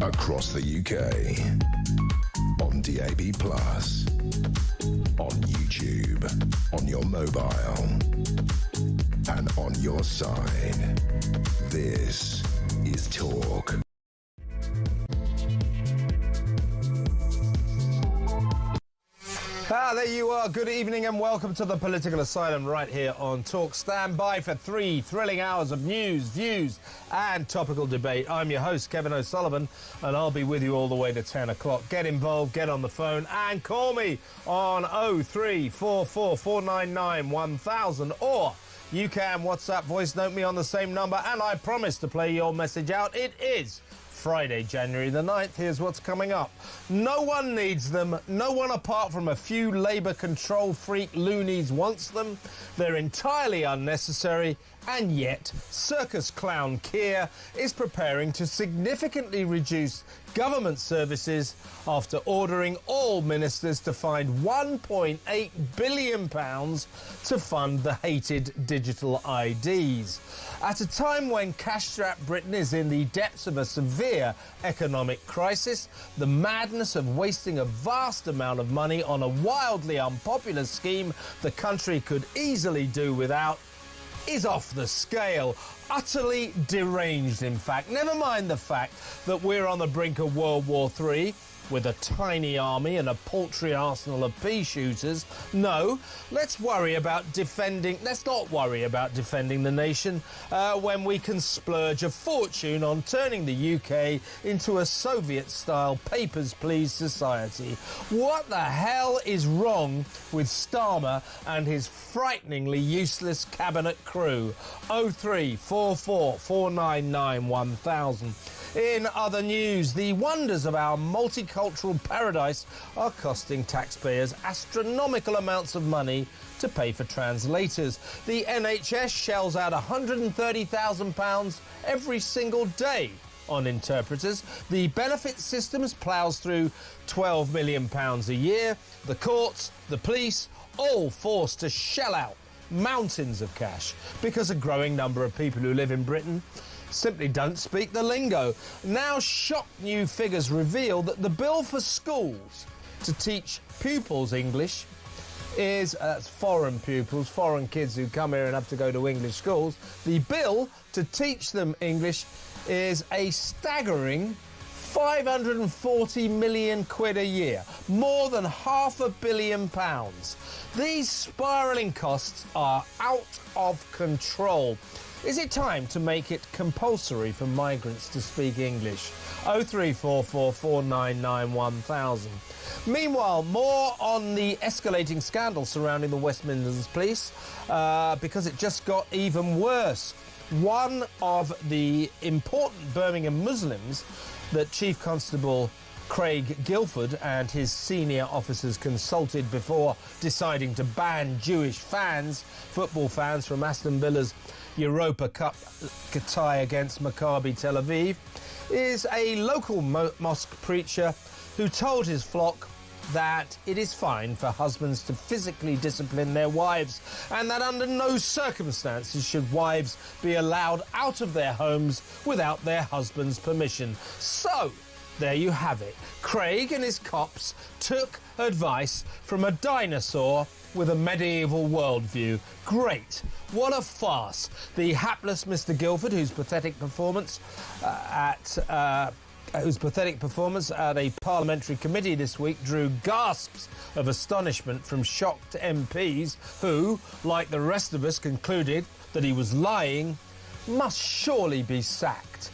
Across the UK, on DAB+, on YouTube, on your mobile, and on your side. This is Talk. There you are. Good evening and welcome to the Political Asylum right here on Talk. Stand by for 3 thrilling hours of news, views and topical debate. I'm your host, Kevin O'Sullivan, and I'll be with you all the way to 10 o'clock. Get involved, get on the phone and call me on 0344 499 1000, or you can WhatsApp voice note me on the same number, and I promise to play your message out. It is Friday, January the 9th. Here's what's coming up. No one needs them. No one apart from a few Labour control freak loonies wants them. They're entirely unnecessary. And yet, circus clown Keir is preparing to significantly reduce government services after ordering all ministers to find £1.8 billion to fund the hated digital IDs. At a time when cash-strapped Britain is in the depths of a severe economic crisis, the madness of wasting a vast amount of money on a wildly unpopular scheme the country could easily do without is off the scale. Utterly deranged, in fact. Never mind the fact that we're on the brink of World War III with a tiny army and a paltry arsenal of pea shooters. No, let's not worry about defending the nation when we can splurge a fortune on turning the UK into a Soviet-style papers-please society. What the hell is wrong with Starmer and his frighteningly useless cabinet crew? 0344 499 1000. In other news, the wonders of our multicultural paradise are costing taxpayers astronomical amounts of money to pay for translators. The NHS shells out £130,000 every single day on interpreters. The benefit systems ploughs through £12 million a year. The courts, the police, all forced to shell out mountains of cash because a growing number of people who live in Britain simply don't speak the lingo. Now, shocked new figures reveal that the bill for schools to teach pupils English is, foreign pupils, foreign kids who come here and have to go to English schools, the bill to teach them English is a staggering 540 million quid a year, more than £500 million. These spiralling costs are out of control. Is it time to make it compulsory for migrants to speak English? 0344 499 1000. Meanwhile, more on the escalating scandal surrounding the West Midlands Police, because it just got even worse. One of the important Birmingham Muslims that Chief Constable Craig Guilford and his senior officers consulted before deciding to ban Jewish fans, football fans, from Aston Villa's Europa Cup tie against Maccabi Tel Aviv, is a local mosque preacher who told his flock that it is fine for husbands to physically discipline their wives and that under no circumstances should wives be allowed out of their homes without their husband's permission. So, there you have it. Craig and his cops took advice from a dinosaur with a medieval worldview. Great. What a farce. The hapless Mr. Guilford, whose pathetic performance at a parliamentary committee this week drew gasps of astonishment from shocked MPs who, like the rest of us, concluded that he was lying, must surely be sacked.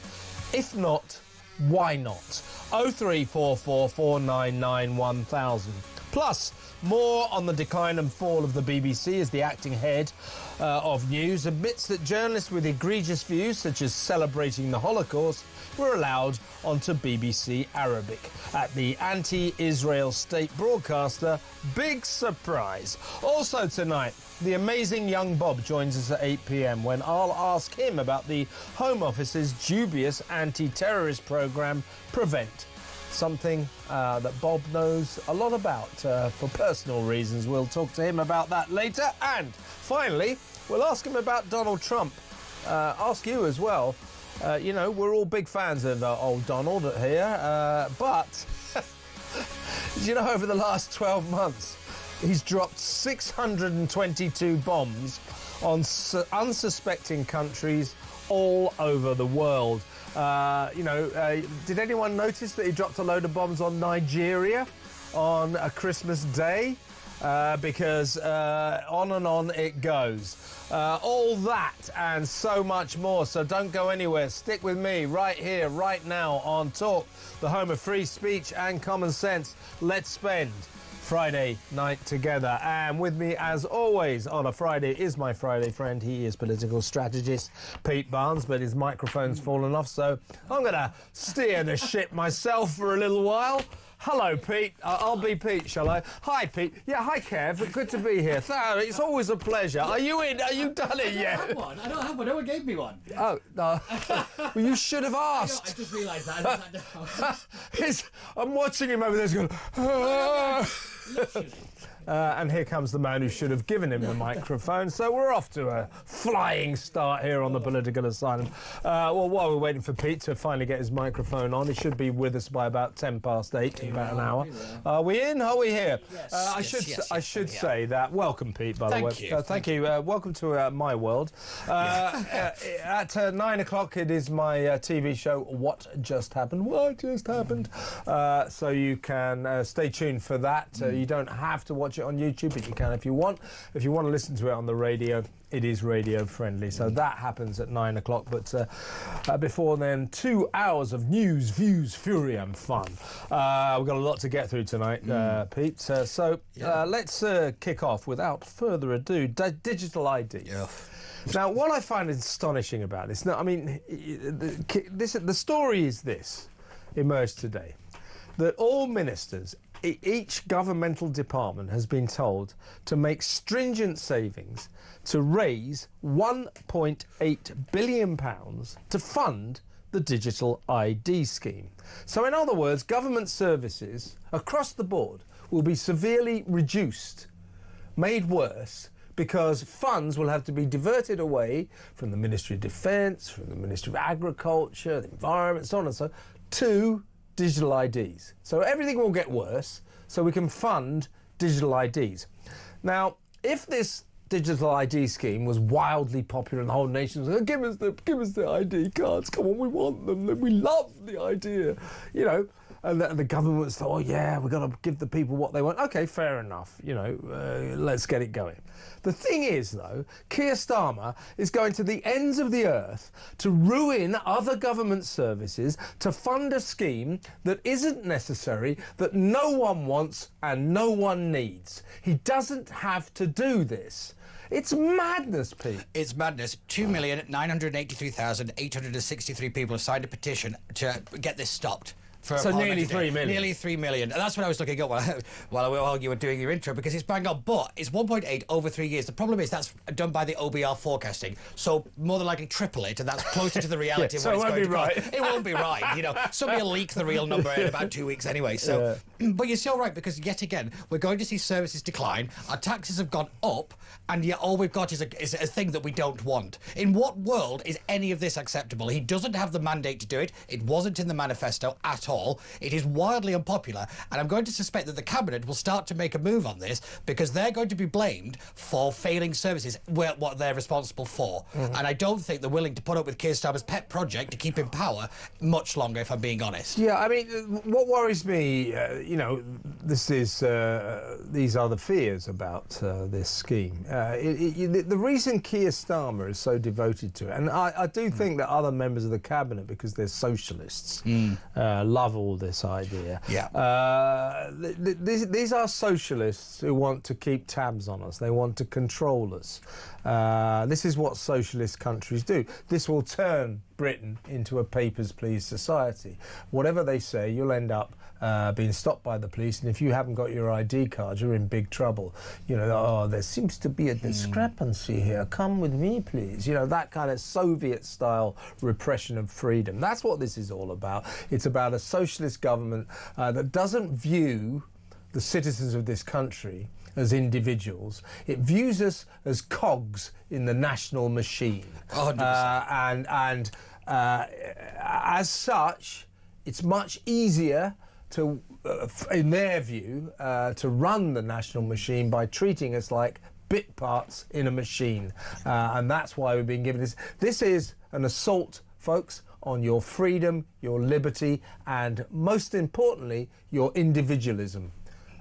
If not, why not? 0344 499 1000. Plus, more on the decline and fall of the BBC as the acting head of news admits that journalists with egregious views, such as celebrating the Holocaust, were allowed onto BBC Arabic. At the anti-Israel state broadcaster, big surprise. Also tonight, the amazing young Bob joins us at 8 p.m. when I'll ask him about the Home Office's dubious anti-terrorist programme, Prevent. Something that Bob knows a lot about for personal reasons. We'll talk to him about that later. And finally, we'll ask him about Donald Trump. Ask you as well. You know, we're all big fans of old Donald here, but you know, over the last 12 months, he's dropped 622 bombs on unsuspecting countries all over the world. Did anyone notice that he dropped a load of bombs on Nigeria on a Christmas day? Because on and on it goes. All that and so much more. So don't go anywhere. Stick with me right here, right now on Talk, the home of free speech and common sense. Let's spend Friday night together. And with me, as always, on a Friday is my Friday friend. He is political strategist Pete Barnes, but his microphone's fallen off, so I'm going to steer the ship myself for a little while. Hello, Pete. I'll be Pete, shall I? Hi, Pete. Yeah, hi, Kev. Good to be here. It's always a pleasure. Are you in? Are you done it yet? I don't have one. No one gave me one. Oh, no. Well, you should have asked. I just realised that. I'm watching him over there going... Ah. And here comes the man who should have given him the microphone. So we're off to a flying start here on the Political Asylum. Well, while we're waiting for Pete to finally get his microphone on, he should be with us by about 8:10 in about an hour. Are we in? Are we here? Yes. I should say that. Welcome, Pete, by the way. Thank you. Welcome to my world. At 9 o'clock, it is my TV show, What Just Happened? What Just Happened? So you can stay tuned for that. You don't have to watch it on YouTube, but you can if you want. If you want to listen to it on the radio, it is radio friendly. So that happens at 9 o'clock. But before then, 2 hours of news, views, fury and fun. We've got a lot to get through tonight, Pete. Let's kick off without further ado. Digital ID. Yeah. Now, what I find astonishing about this, the story is this, emerged today, that all ministers, each governmental department has been told to make stringent savings to raise £1.8 billion to fund the digital ID scheme. So in other words, government services across the board will be severely reduced, made worse, because funds will have to be diverted away from the Ministry of Defence, from the Ministry of Agriculture, the Environment, so on and so on, to digital IDs. So everything will get worse, so we can fund digital IDs. Now, if this digital ID scheme was wildly popular and the whole nation was like, give us the ID cards, come on, we want them, we love the idea, you know. And the government was thought, oh yeah, we've got to give the people what they want. Okay, fair enough, you know, let's get it going. The thing is, though, Keir Starmer is going to the ends of the earth to ruin other government services to fund a scheme that isn't necessary, that no one wants and no one needs. He doesn't have to do this. It's madness, Pete. It's madness. 2,983,863 people have signed a petition to get this stopped. So nearly 3 million. Nearly 3 million. And that's what I was looking at while you were doing your intro, because it's bang on. But it's 1.8 over 3 years. The problem is that's done by the OBR forecasting. So more than likely triple it, and that's closer to the reality of what it's going to cost. It won't be right. You know, somebody will leak the real number in about 2 weeks anyway. So, but you're still right, because yet again, we're going to see services decline. Our taxes have gone up, and yet all we've got is a thing that we don't want. In what world is any of this acceptable? He doesn't have the mandate to do it. It wasn't in the manifesto at all. It is wildly unpopular, and I'm going to suspect that the Cabinet will start to make a move on this, because they're going to be blamed for failing services, what they're responsible for. And I don't think they're willing to put up with Keir Starmer's pet project to keep in power much longer, if I'm being honest. Yeah, I mean, what worries me, you know, these are the fears about this scheme. The reason Keir Starmer is so devoted to it, and I do think that other members of the Cabinet, because they're socialists, love all this idea. Yeah. These are socialists who want to keep tabs on us. They want to control us. This is what socialist countries do. This will turn Britain into a papers, please society. Whatever they say, you'll end up being stopped by the police, and if you haven't got your ID card, you're in big trouble. You know, oh, there seems to be a discrepancy here. Come with me, please. You know, that kind of Soviet-style repression of freedom. That's what this is all about. It's about a socialist government that doesn't view the citizens of this country as individuals. It views us as cogs in the national machine. 100%. as such, it's much easier to, in their view, to run the national machine by treating us like bit parts in a machine. And that's why we've been given this. This is an assault, folks, on your freedom, your liberty, and most importantly, your individualism.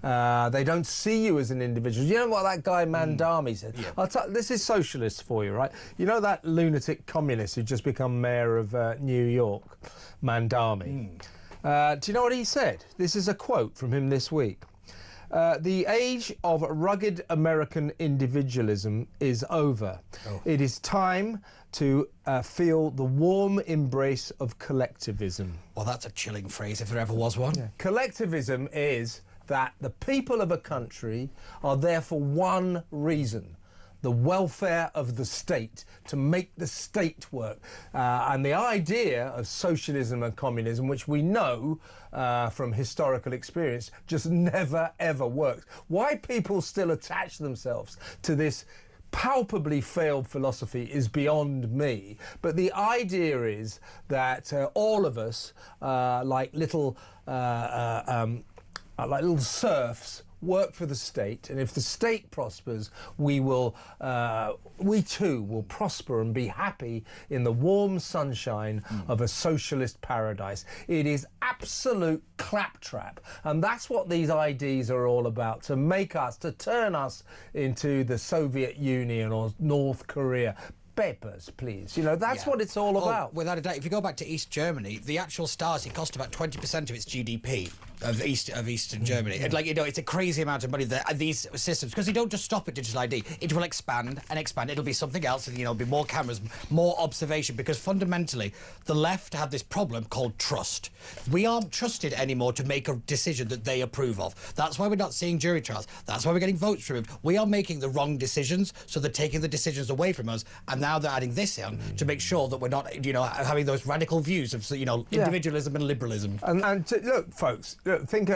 They don't see you as an individual. You know what that guy Mandami said? Yeah. This is socialist for you, right? You know that lunatic communist who just become mayor of New York, Mandami? Do you know what he said? This is a quote from him this week. The age of rugged American individualism is over. It is time to feel the warm embrace of collectivism. Well, that's a chilling phrase if there ever was one. Yeah. Collectivism is that the people of a country are there for one reason: the welfare of the state, to make the state work. And the idea of socialism and communism, which we know from historical experience, just never, ever works. Why people still attach themselves to this palpably failed philosophy is beyond me. But the idea is that all of us, like little serfs, work for the state, and if the state prospers, we too will prosper and be happy in the warm sunshine of a socialist paradise. It is absolute claptrap, and that's what these IDs are all about, to make us, to turn us into the Soviet Union or North Korea. Papers, please. You know, that's what it's all about. Without a doubt. If you go back to East Germany, the actual Stasi cost about 20% of its GDP of Eastern Germany. And, like, you know, it's a crazy amount of money that these systems, because they don't just stop at digital ID. It will expand and expand. It'll be something else, and, you know, be more cameras, more observation, because fundamentally the left have this problem called trust. We aren't trusted anymore to make a decision that they approve of. That's why we're not seeing jury trials. That's why we're getting votes removed. We are making the wrong decisions, so they're taking the decisions away from us, and now they're adding this in to make sure that we're not, you know, having those radical views of, you know, individualism and liberalism. And look, folks, think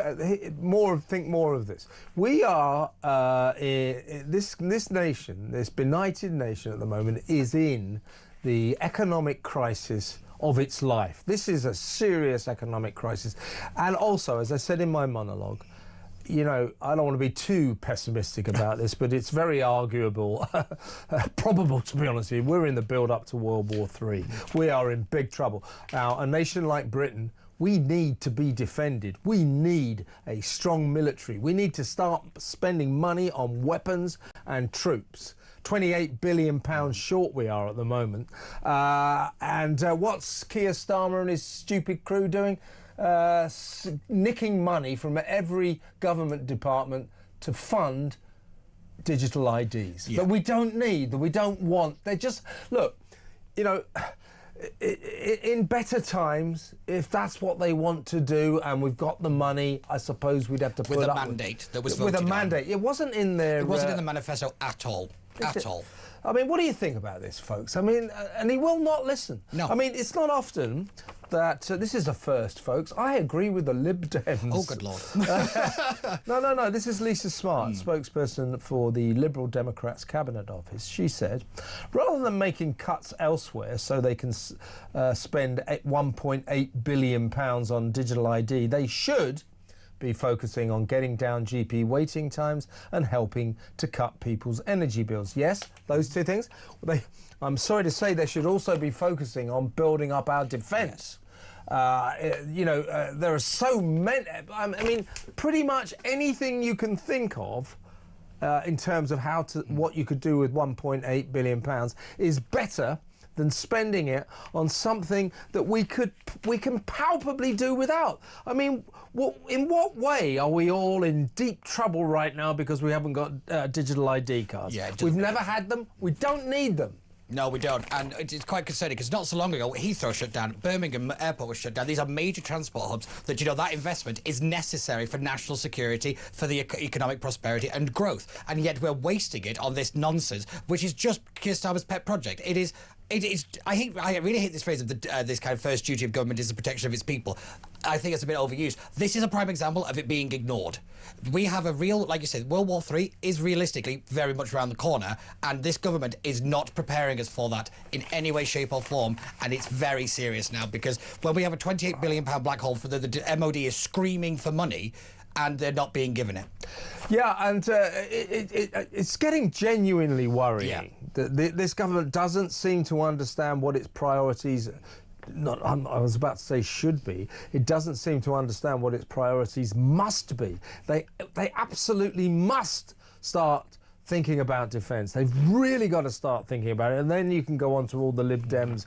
more of this. We are this nation, this benighted nation at the moment, is in the economic crisis of its life. This is a serious economic crisis, and also, as I said in my monologue, you know, I don't want to be too pessimistic about this, but it's very arguable, probable, to be honest with you. We're in the build-up to World War III. We are in big trouble. Now, a nation like Britain, we need to be defended. We need a strong military. We need to start spending money on weapons and troops. £28 billion short we are at the moment. And what's Keir Starmer and his stupid crew doing? Nicking money from every government department to fund digital IDs that we don't need, that we don't want. They just, look, you know, in better times, if that's what they want to do and we've got the money, I suppose we'd have to put with up a mandate that was with voted a mandate. on. It wasn't in there. It wasn't in the manifesto at all. At all. I mean, what do you think about this, folks? I mean, and he will not listen. No. I mean, it's not often that this is a first, folks. I agree with the Lib Dems. Oh, good Lord. No. This is Lisa Smart, spokesperson for the Liberal Democrats Cabinet Office. She said, rather than making cuts elsewhere so they can spend £1.8 billion on digital ID, they should be focusing on getting down GP waiting times and helping to cut people's energy bills. Yes, those two things. I'm sorry to say they should also be focusing on building up our defence. You know, there are so many. I mean, pretty much anything you can think of in terms of what you could do with £1.8 billion is better than spending it on something that we can palpably do without. I mean, in what way are we all in deep trouble right now because we haven't got digital ID cards? Yeah, we've never had them. We don't need them. No, we don't. And it's quite concerning because not so long ago, Heathrow shut down, Birmingham Airport was shut down. These are major transport hubs that, you know, that investment is necessary for national security, for the economic prosperity and growth. And yet we're wasting it on this nonsense, which is just Keir Starmer's pet project. It is I really hate this phrase of this kind of first duty of government is the protection of its people. I think it's a bit overused. This is a prime example of it being ignored. We have a real, like you said, World War III is realistically very much around the corner, and this government is not preparing us for that in any way, shape or form, and it's very serious now, because when we have a £28 billion black hole for the MOD is screaming for money, and they're not being given it. Yeah, and it's getting genuinely worrying. Yeah. This government doesn't seem to understand what its priorities. I was about to say should be. It doesn't seem to understand what its priorities must be. They absolutely must start thinking about defence. They've really got to start thinking about it, and then you can go on to all the Lib Dems,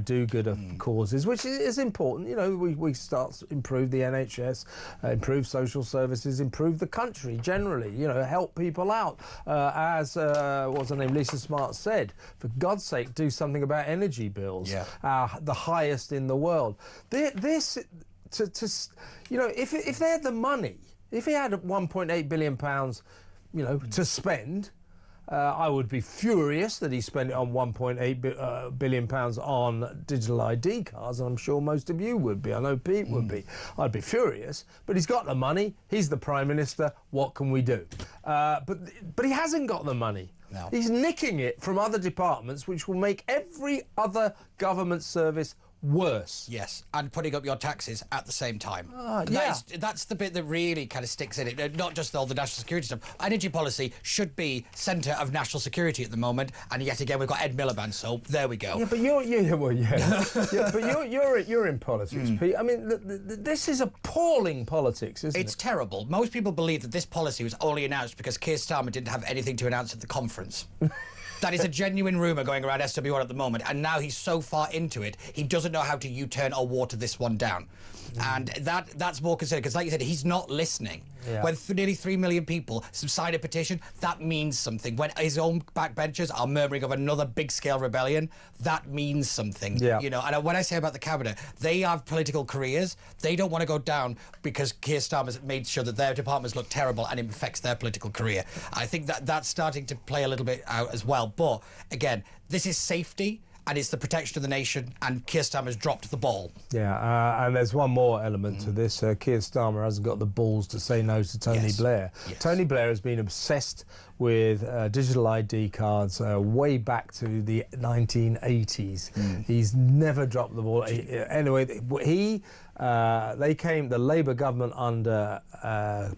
do-gooder causes, which is important. You know, we start to improve the NHS, improve social services, improve the country generally. You know, help people out. As what's her name, Lisa Smart said, for God's sake, do something about energy bills. Yeah. The highest in the world. If they had the money, if he had £1.8 billion. To spend, I would be furious that he spent it on £1.8 billion on digital ID cards, and I'm sure most of you would be. I know Pete would be. I'd be furious, but he's got the money. He's the Prime Minister. What can we do? But he hasn't got the money. No. He's nicking it from other departments, which will make every other government service worse. Yes, and putting up your taxes at the same time. Yeah. That's the bit that really kind of sticks in it, not just all the national security stuff. Energy policy should be centre of national security at the moment, and yet again we've got Ed Miliband, so there we go. Yeah, but you're in politics, Pete. I mean, this is appalling politics, isn't it? It's terrible. Most people believe that this policy was only announced because Keir Starmer didn't have anything to announce at the conference. That is a genuine rumour going around SW1 at the moment, and now he's so far into it, he doesn't know how to U-turn or water this one down. And that's more concerning, because like you said, he's not listening. Yeah. When nearly 3 million people sign a petition, that means something. When his own backbenchers are murmuring of another big-scale rebellion, that means something. Yeah. You know, and when I say about the cabinet, they have political careers. They don't want to go down because Keir Starmer's made sure that their departments look terrible and it affects their political career. I think that's starting to play a little bit out as well. But again, this is safety, and it's the protection of the nation, and Keir Starmer's dropped the ball. Yeah, and there's one more element to this. Keir Starmer hasn't got the balls to say no to Tony Blair. Yes. Tony Blair has been obsessed with digital ID cards way back to the 1980s. He's never dropped the ball. Anyway, the Labour government under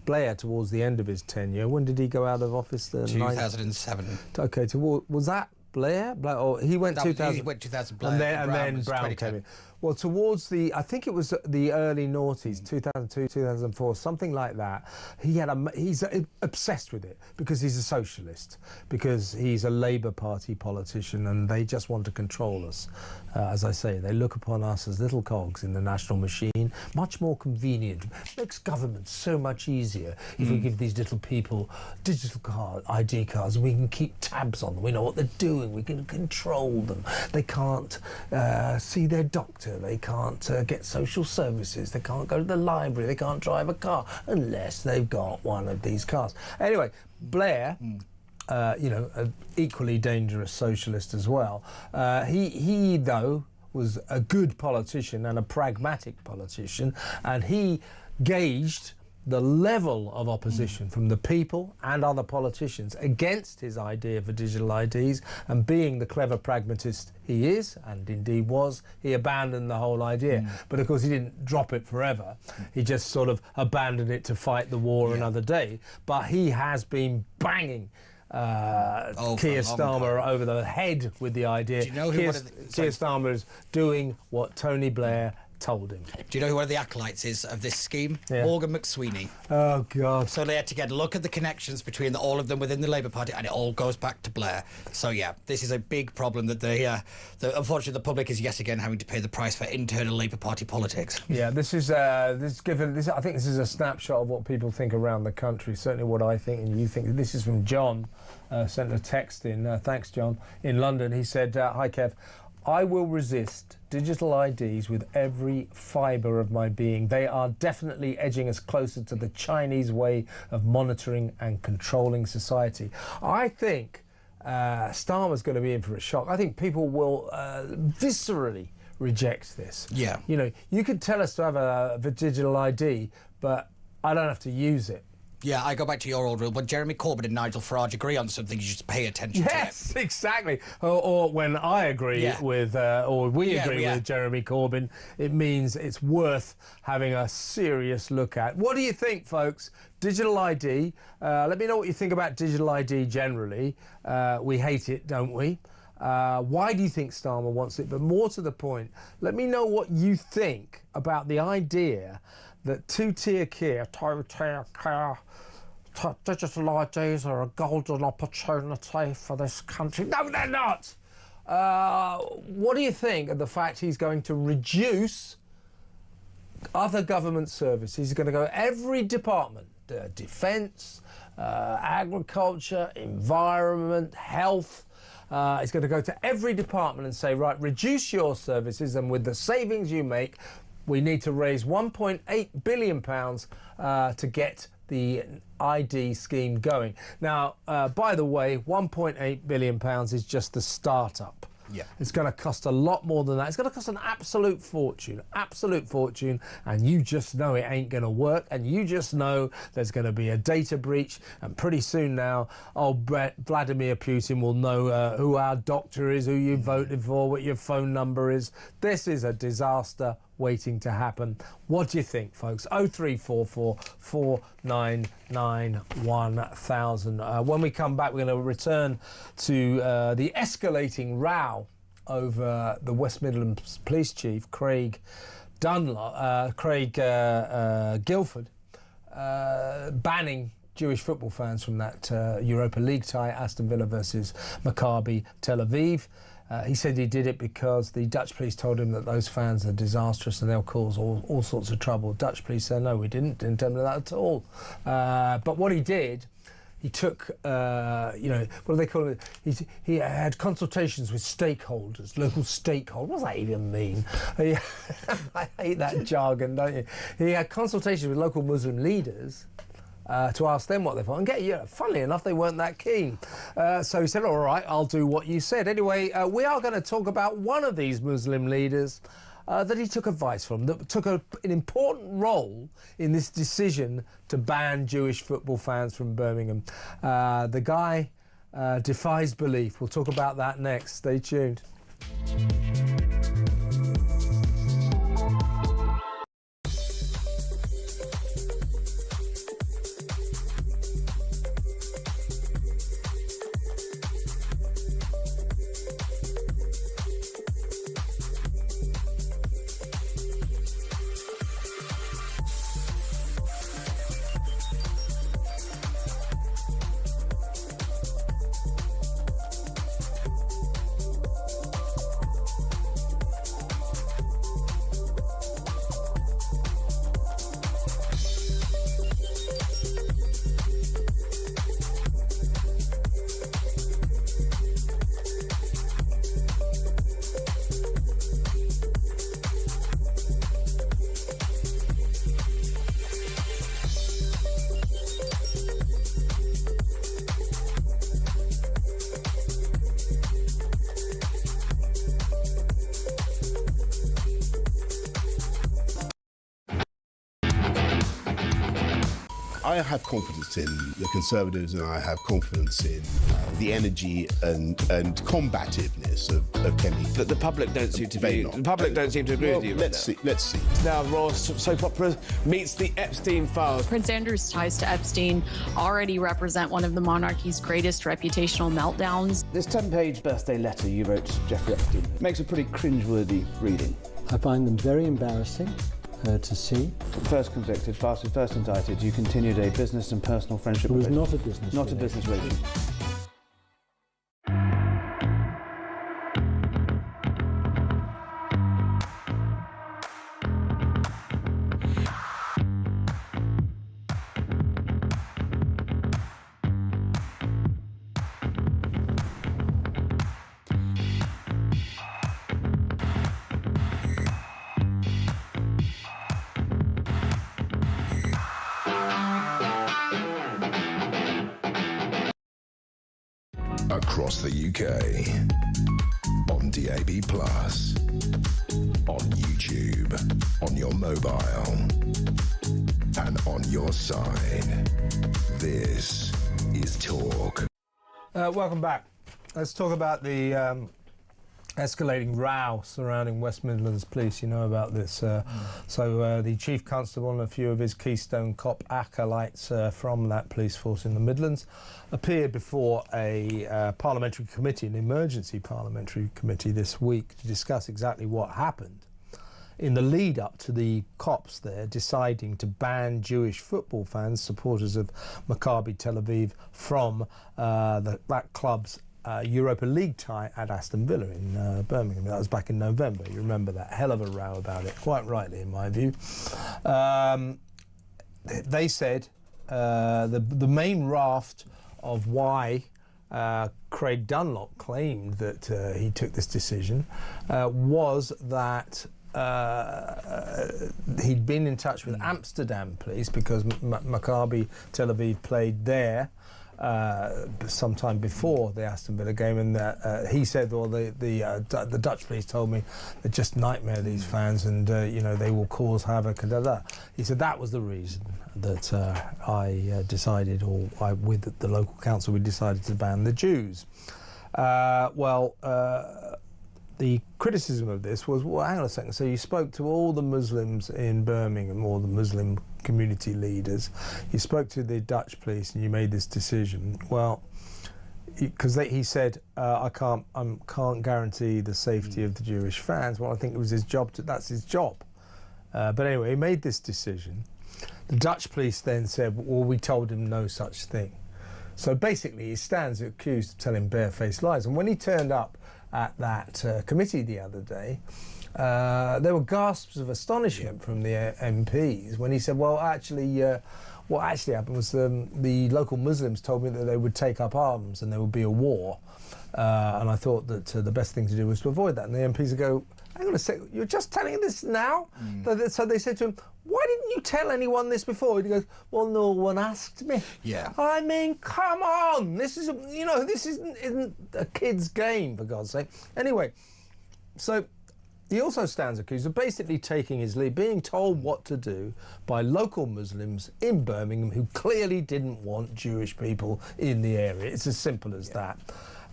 Blair towards the end of his tenure. When did he go out of office? 2007. Okay, was that Blair? Or he went 2000. He went 2000. Blair, and then Brown came in. Well, towards I think it was the early noughties, 2002, 2004, something like that. He's obsessed with it because he's a socialist, because he's a Labour Party politician, and they just want to control us. As I say, they look upon us as little cogs in the national machine. Much more convenient. Makes government so much easier if we give these little people digital ID cards, and we can keep tabs on them. We know what they're doing. We can control them. They can't see their doctor. They can't get social services. They can't go to the library. They can't drive a car unless they've got one of these cars. Anyway, Blair, an equally dangerous socialist as well. He though was a good politician and a pragmatic politician, and he gauged the level of opposition from the people and other politicians against his idea for digital IDs, and being the clever pragmatist he is, and indeed was, he abandoned the whole idea. But of course he didn't drop it forever. He just sort of abandoned it to fight the war another day. But he has been banging Keir Starmer over the head with the idea. Do you know Keir Starmer is doing what Tony Blair told him. Do you know who one of the acolytes is of this scheme? Yeah. Morgan McSweeney. Oh, God. So they had to get a look at the connections between all of them within the Labour Party, and it all goes back to Blair. So, yeah, this is a big problem that unfortunately the public is yet again having to pay the price for internal Labour Party politics. Yeah, I think this is a snapshot of what people think around the country, certainly what I think and you think. This is from John, sent a text in, thanks John, in London. He said, hi Kev, I will resist digital IDs with every fibre of my being. They are definitely edging us closer to the Chinese way of monitoring and controlling society. I think Starmer's going to be in for a shock. I think people will viscerally reject this. Yeah. You know, you could tell us to have a digital ID, but I don't have to use it. Yeah, I go back to your old rule. When Jeremy Corbyn and Nigel Farage agree on something, you just pay attention to it. Yes, exactly. Or when I agree with, or we agree with Jeremy Corbyn, it means it's worth having a serious look at. What do you think, folks? Digital ID. Let me know what you think about digital ID generally. We hate it, don't we? Why do you think Starmer wants it? But more to the point, let me know what you think about the idea that two-tier care, digital IDs are a golden opportunity for this country. No, they're not! What do you think of the fact he's going to reduce other government services? He's going to go every department, defence, agriculture, environment, health. He's going to go to every department and say, right, reduce your services, and with the savings you make, we need to raise £1.8 billion to get the ID scheme going. Now, by the way, £1.8 billion is just the start-up. Yeah. It's going to cost a lot more than that. It's going to cost an absolute fortune, and you just know it ain't going to work, and you just know there's going to be a data breach, and pretty soon now, Vladimir Putin will know who our doctor is, who you voted for, what your phone number is. This is a disaster waiting to happen. What do you think, folks? 0344 499 1000. When we come back, we're going to return to the escalating row over the West Midlands Police Chief, Craig Guilford, banning Jewish football fans from that Europa League tie, Aston Villa versus Maccabi Tel Aviv. He said he did it because the Dutch police told him that those fans are disastrous and they'll cause all sorts of trouble. Dutch police said, no, we didn't tell him that at all. But what he did, he took, you know, what do they call it? He had consultations with stakeholders, local stakeholders. What does that even mean? I hate that jargon, don't you? He had consultations with local Muslim leaders to ask them what they thought. And funnily enough, they weren't that keen. So he said, all right, I'll do what you said. Anyway, we are going to talk about one of these Muslim leaders that he took advice from, that took an important role in this decision to ban Jewish football fans from Birmingham. The guy defies belief. We'll talk about that next. Stay tuned. I have confidence in the Conservatives, and I have confidence in the energy and combativeness of Kemi. But the public don't seem to be. The public don't seem to agree with you. Let's see. Now, Raw soap opera meets the Epstein files. Prince Andrew's ties to Epstein already represent one of the monarchy's greatest reputational meltdowns. This 10-page birthday letter you wrote to Jeffrey Epstein makes a pretty cringeworthy reading. I find them very embarrassing to see. First convicted, first indicted, you continued a business and personal friendship. It was not a business Not a business relationship. across the UK. On DAB+, on YouTube, on your mobile, and on your side. This is Talk. Welcome back. Let's talk about the escalating row surrounding West Midlands Police. You know about this. So the Chief Constable and a few of his Keystone Cop acolytes from that police force in the Midlands appeared before a parliamentary committee, an emergency parliamentary committee this week, to discuss exactly what happened in the lead up to the cops there deciding to ban Jewish football fans, supporters of Maccabi Tel Aviv, from that club's Europa League tie at Aston Villa in Birmingham. That was back in November. You remember that hell of a row about it, quite rightly in my view. They said the main raft of why Craig Dunlop claimed that he took this decision was that he'd been in touch with Amsterdam police because Maccabi Tel Aviv played there sometime before the Aston Villa game, and he said, well, the Dutch police told me they're just nightmare, these fans, and you know, they will cause havoc and that. He said that was the reason that I decided, or with the local council, we decided to ban the Jews. The criticism of this was, well, hang on a second, so you spoke to all the Muslims in Birmingham, or the Muslim community leaders, you spoke to the Dutch police and you made this decision. Well, because he said, I can't guarantee the safety of the Jewish fans. Well, I think it was his job, that's his job. But anyway, he made this decision. The Dutch police then said, well, we told him no such thing. So basically, he stands accused of telling barefaced lies. And when he turned up at that committee the other day, there were gasps of astonishment from the MPs when he said, well, actually, what actually happened was the local Muslims told me that they would take up arms and there would be a war. And I thought that the best thing to do was to avoid that. And the MPs would go, hang on a sec, you're just telling this now? So they said to him, why didn't you tell anyone this before? And he goes, well, no one asked me. Yeah. I mean, come on. This is, you know, this isn't a kid's game, for God's sake. Anyway, so he also stands accused of basically taking his lead, being told what to do by local Muslims in Birmingham who clearly didn't want Jewish people in the area. It's as simple as that.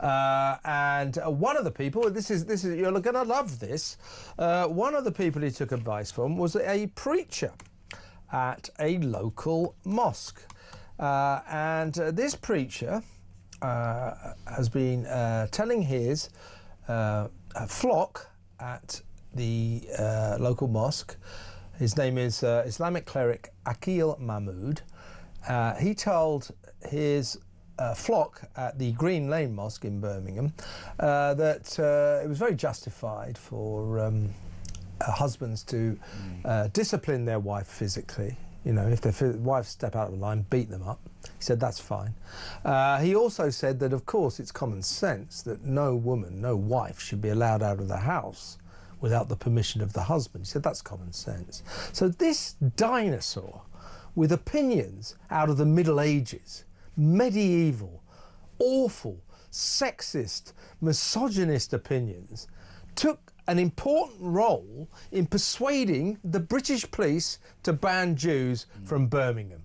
And one of the people, this is you're going to love this. One of the people he took advice from was a preacher at a local mosque, and this preacher has been telling his flock at the local mosque. His name is Islamic cleric Akil Mahmood. He told his flock at the Green Lane Mosque in Birmingham that it was very justified for husbands to discipline their wife physically. You know, if their wives step out of the line, beat them up. He said that's fine. He also said that, of course, it's common sense that no woman, no wife, should be allowed out of the house without the permission of the husband. He said that's common sense. So this dinosaur with opinions out of the Middle Ages, medieval, awful, sexist, misogynist opinions, took an important role in persuading the British police to ban Jews from Birmingham.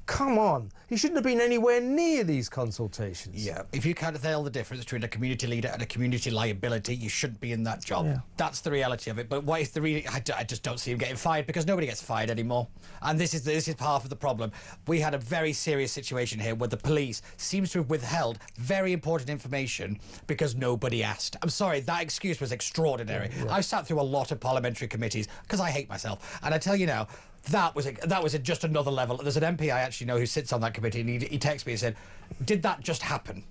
Come on, he shouldn't have been anywhere near these consultations. Yeah, if you can't tell the difference between a community leader and a community liability, you shouldn't be in that job. Yeah. That's the reality of it. But what is the I just don't see him getting fired, because nobody gets fired anymore. And this is half of the problem. We had a very serious situation here where the police seems to have withheld very important information because nobody asked. I'm sorry, that excuse was extraordinary. Yeah. I sat through a lot of parliamentary committees because I hate myself, and I tell you now, that was just another level. There's an MP I actually know who sits on that committee, and he texted me and said, did that just happen?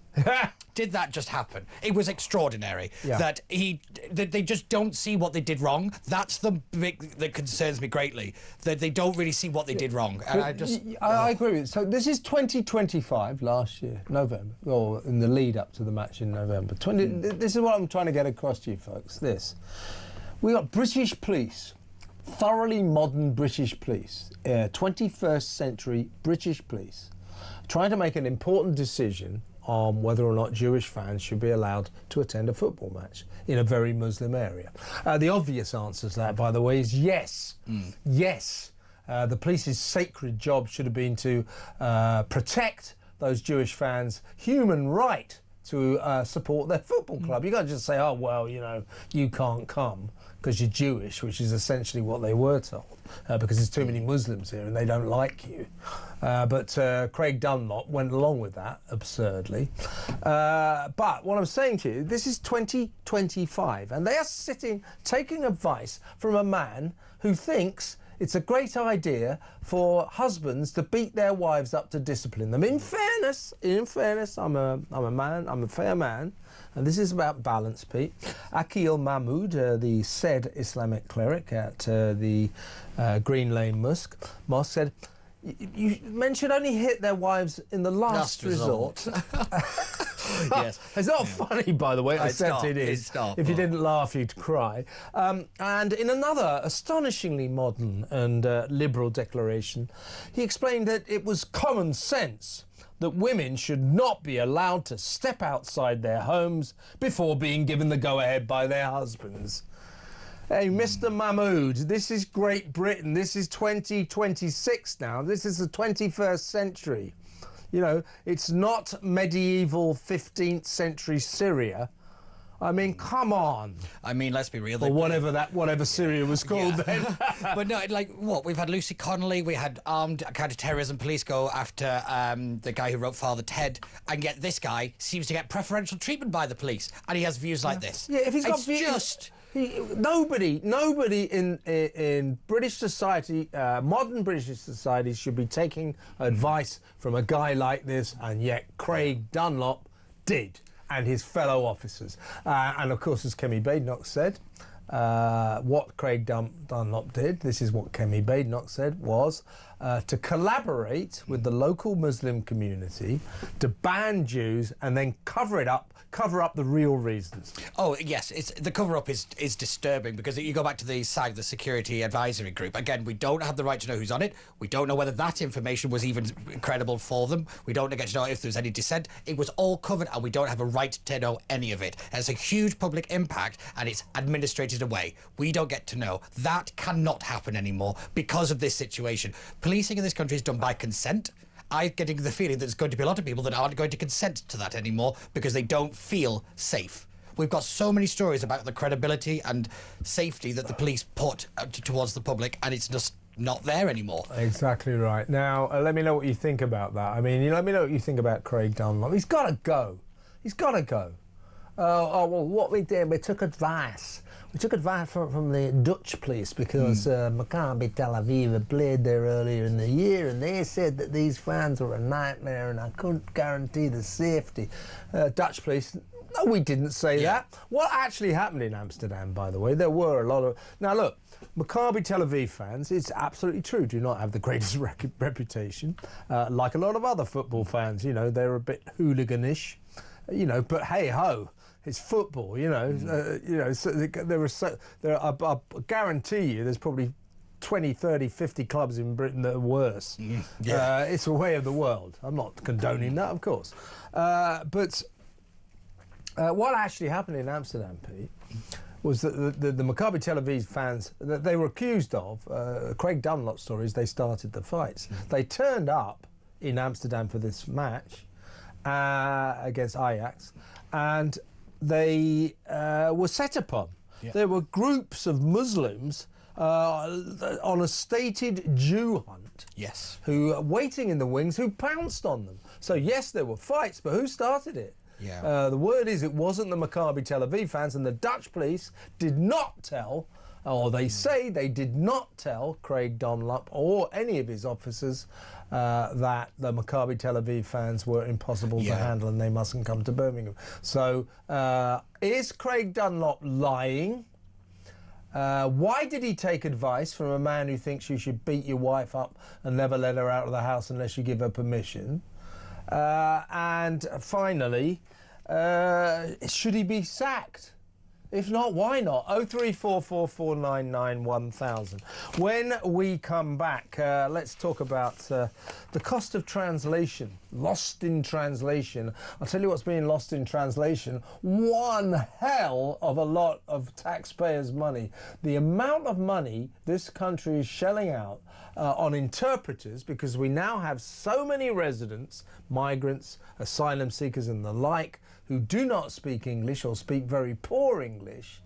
Did that just happen? It was extraordinary. Yeah. That they just don't see what they did wrong. That's the big that concerns me greatly. That they don't really see what they did wrong. And I agree with you. So this is 2025, last year, November, or in the lead up to the match in November. This is what I'm trying to get across to you folks. We got British police, thoroughly modern British police, 21st century British police, trying to make an important decision on whether or not Jewish fans should be allowed to attend a football match in a very Muslim area. The obvious answer to that, by the way, is yes. Yes. The police's sacred job should have been to protect those Jewish fans' human right to support their football club. You can't just say, oh, well, you know, you can't come because you're Jewish, which is essentially what they were told, because there's too many Muslims here and they don't like you. But Craig Dunlop went along with that, absurdly. But what I'm saying to you, this is 2025, and they are taking advice from a man who thinks it's a great idea for husbands to beat their wives up to discipline them. In fairness, I'm a fair man, and this is about balance, Pete. Akil Mahmood, the said Islamic cleric at the Green Lane Mosque, said, men should only hit their wives in the last resort. Yes. It's not funny, by the way, except it is. If you didn't laugh, you'd cry. And in another astonishingly modern and liberal declaration, he explained that it was common sense that women should not be allowed to step outside their homes before being given the go-ahead by their husbands. Hey, Mr. Mahmood, this is Great Britain. This is 2026 now. This is the 21st century. You know, it's not medieval 15th century Syria. I mean, come on. I mean, let's be real. Or whatever Syria was called then. But no, like, what? We've had Lucy Connolly, we had armed counter-terrorism police go after the guy who wrote Father Ted, and yet this guy seems to get preferential treatment by the police, and he has views like this. Yeah, if he's got views... Nobody in British society, modern British society, should be taking advice from a guy like this, and yet Craig Dunlop did, and his fellow officers. And of course, as Kemi Badenoch said, what Craig Dunlop did, this is what Kemi Badenoch said, was to collaborate with the local Muslim community to ban Jews and then cover up the real reasons. Oh, yes, the cover-up is disturbing, because you go back to the SAG, the Security Advisory Group. Again, we don't have the right to know who's on it. We don't know whether that information was even credible for them. We don't get to know if there's any dissent. It was all covered, and we don't have a right to know any of it. It has a huge public impact, and it's administrated away. We don't get to know. That cannot happen anymore because of this situation. Policing in this country is done by consent. I'm getting the feeling that there's going to be a lot of people that aren't going to consent to that anymore because they don't feel safe. We've got so many stories about the credibility and safety that the police put towards the public, and it's just not there anymore. Exactly right. Now, let me know what you think about that. I mean, let me know what you think about Craig Dunlop. He's got to go. He's got to go. Well, what we did, we took advice. We took advice from the Dutch police because Maccabi Tel Aviv had played there earlier in the year, and they said that these fans were a nightmare and I couldn't guarantee the safety. Dutch police, no, we didn't say that. What actually happened in Amsterdam, by the way, there were a lot of... Now, look, Maccabi Tel Aviv fans, it's absolutely true, do not have the greatest reputation. Like a lot of other football fans, you know, they're a bit hooliganish, you know, but hey-ho. It's football, you know. So I guarantee you, there's probably 20, 30, 50 clubs in Britain that are worse. It's a way of the world. I'm not condoning that, of course. But what actually happened in Amsterdam, Pete, was that the Maccabi Tel Aviv fans that they were accused of, Craig Dunlop stories, they started the fights. They turned up in Amsterdam for this match against Ajax, and they were set upon. There were groups of Muslims on a stated Jew hunt. Yes. Who were waiting in the wings, who pounced on them. So yes, there were fights, but who started it? The word is it wasn't the Maccabi Tel Aviv fans, and the Dutch police did not tell, or they say they did not tell Craig Dunlop or any of his officers that the Maccabi Tel Aviv fans were impossible to handle and they mustn't come to Birmingham. So is Craig Dunlop lying? Why did he take advice from a man who thinks you should beat your wife up and never let her out of the house unless you give her permission? And finally, should he be sacked? If not, why not? 03444991000. When we come back, let's talk about the cost of translation. Lost in translation. I'll tell you what's being lost in translation. One hell of a lot of taxpayers' money. The amount of money this country is shelling out on interpreters, because we now have so many residents, migrants, asylum seekers and the like, who do not speak English or speak very poor English.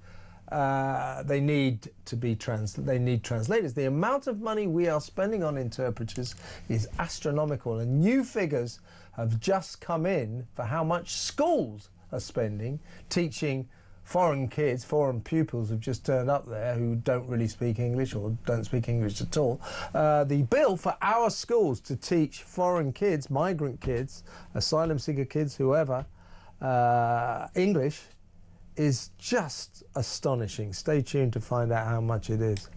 They need translators. The amount of money we are spending on interpreters is astronomical, and new figures have just come in for how much schools are spending teaching foreign kids. Foreign pupils have just turned up there who don't really speak English or don't speak English at all. The bill for our schools to teach foreign kids, migrant kids, asylum seeker kids, whoever, English is just astonishing. Stay tuned to find out how much it is.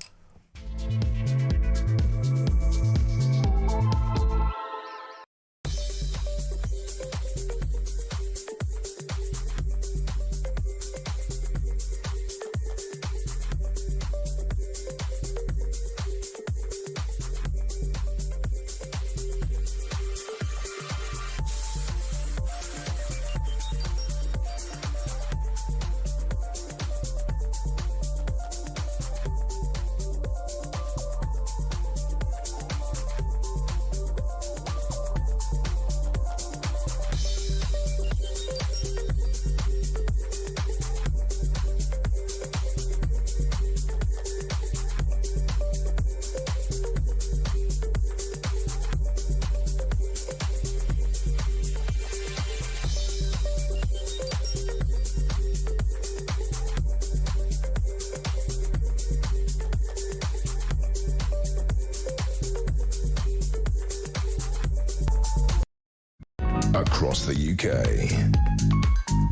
Across the UK,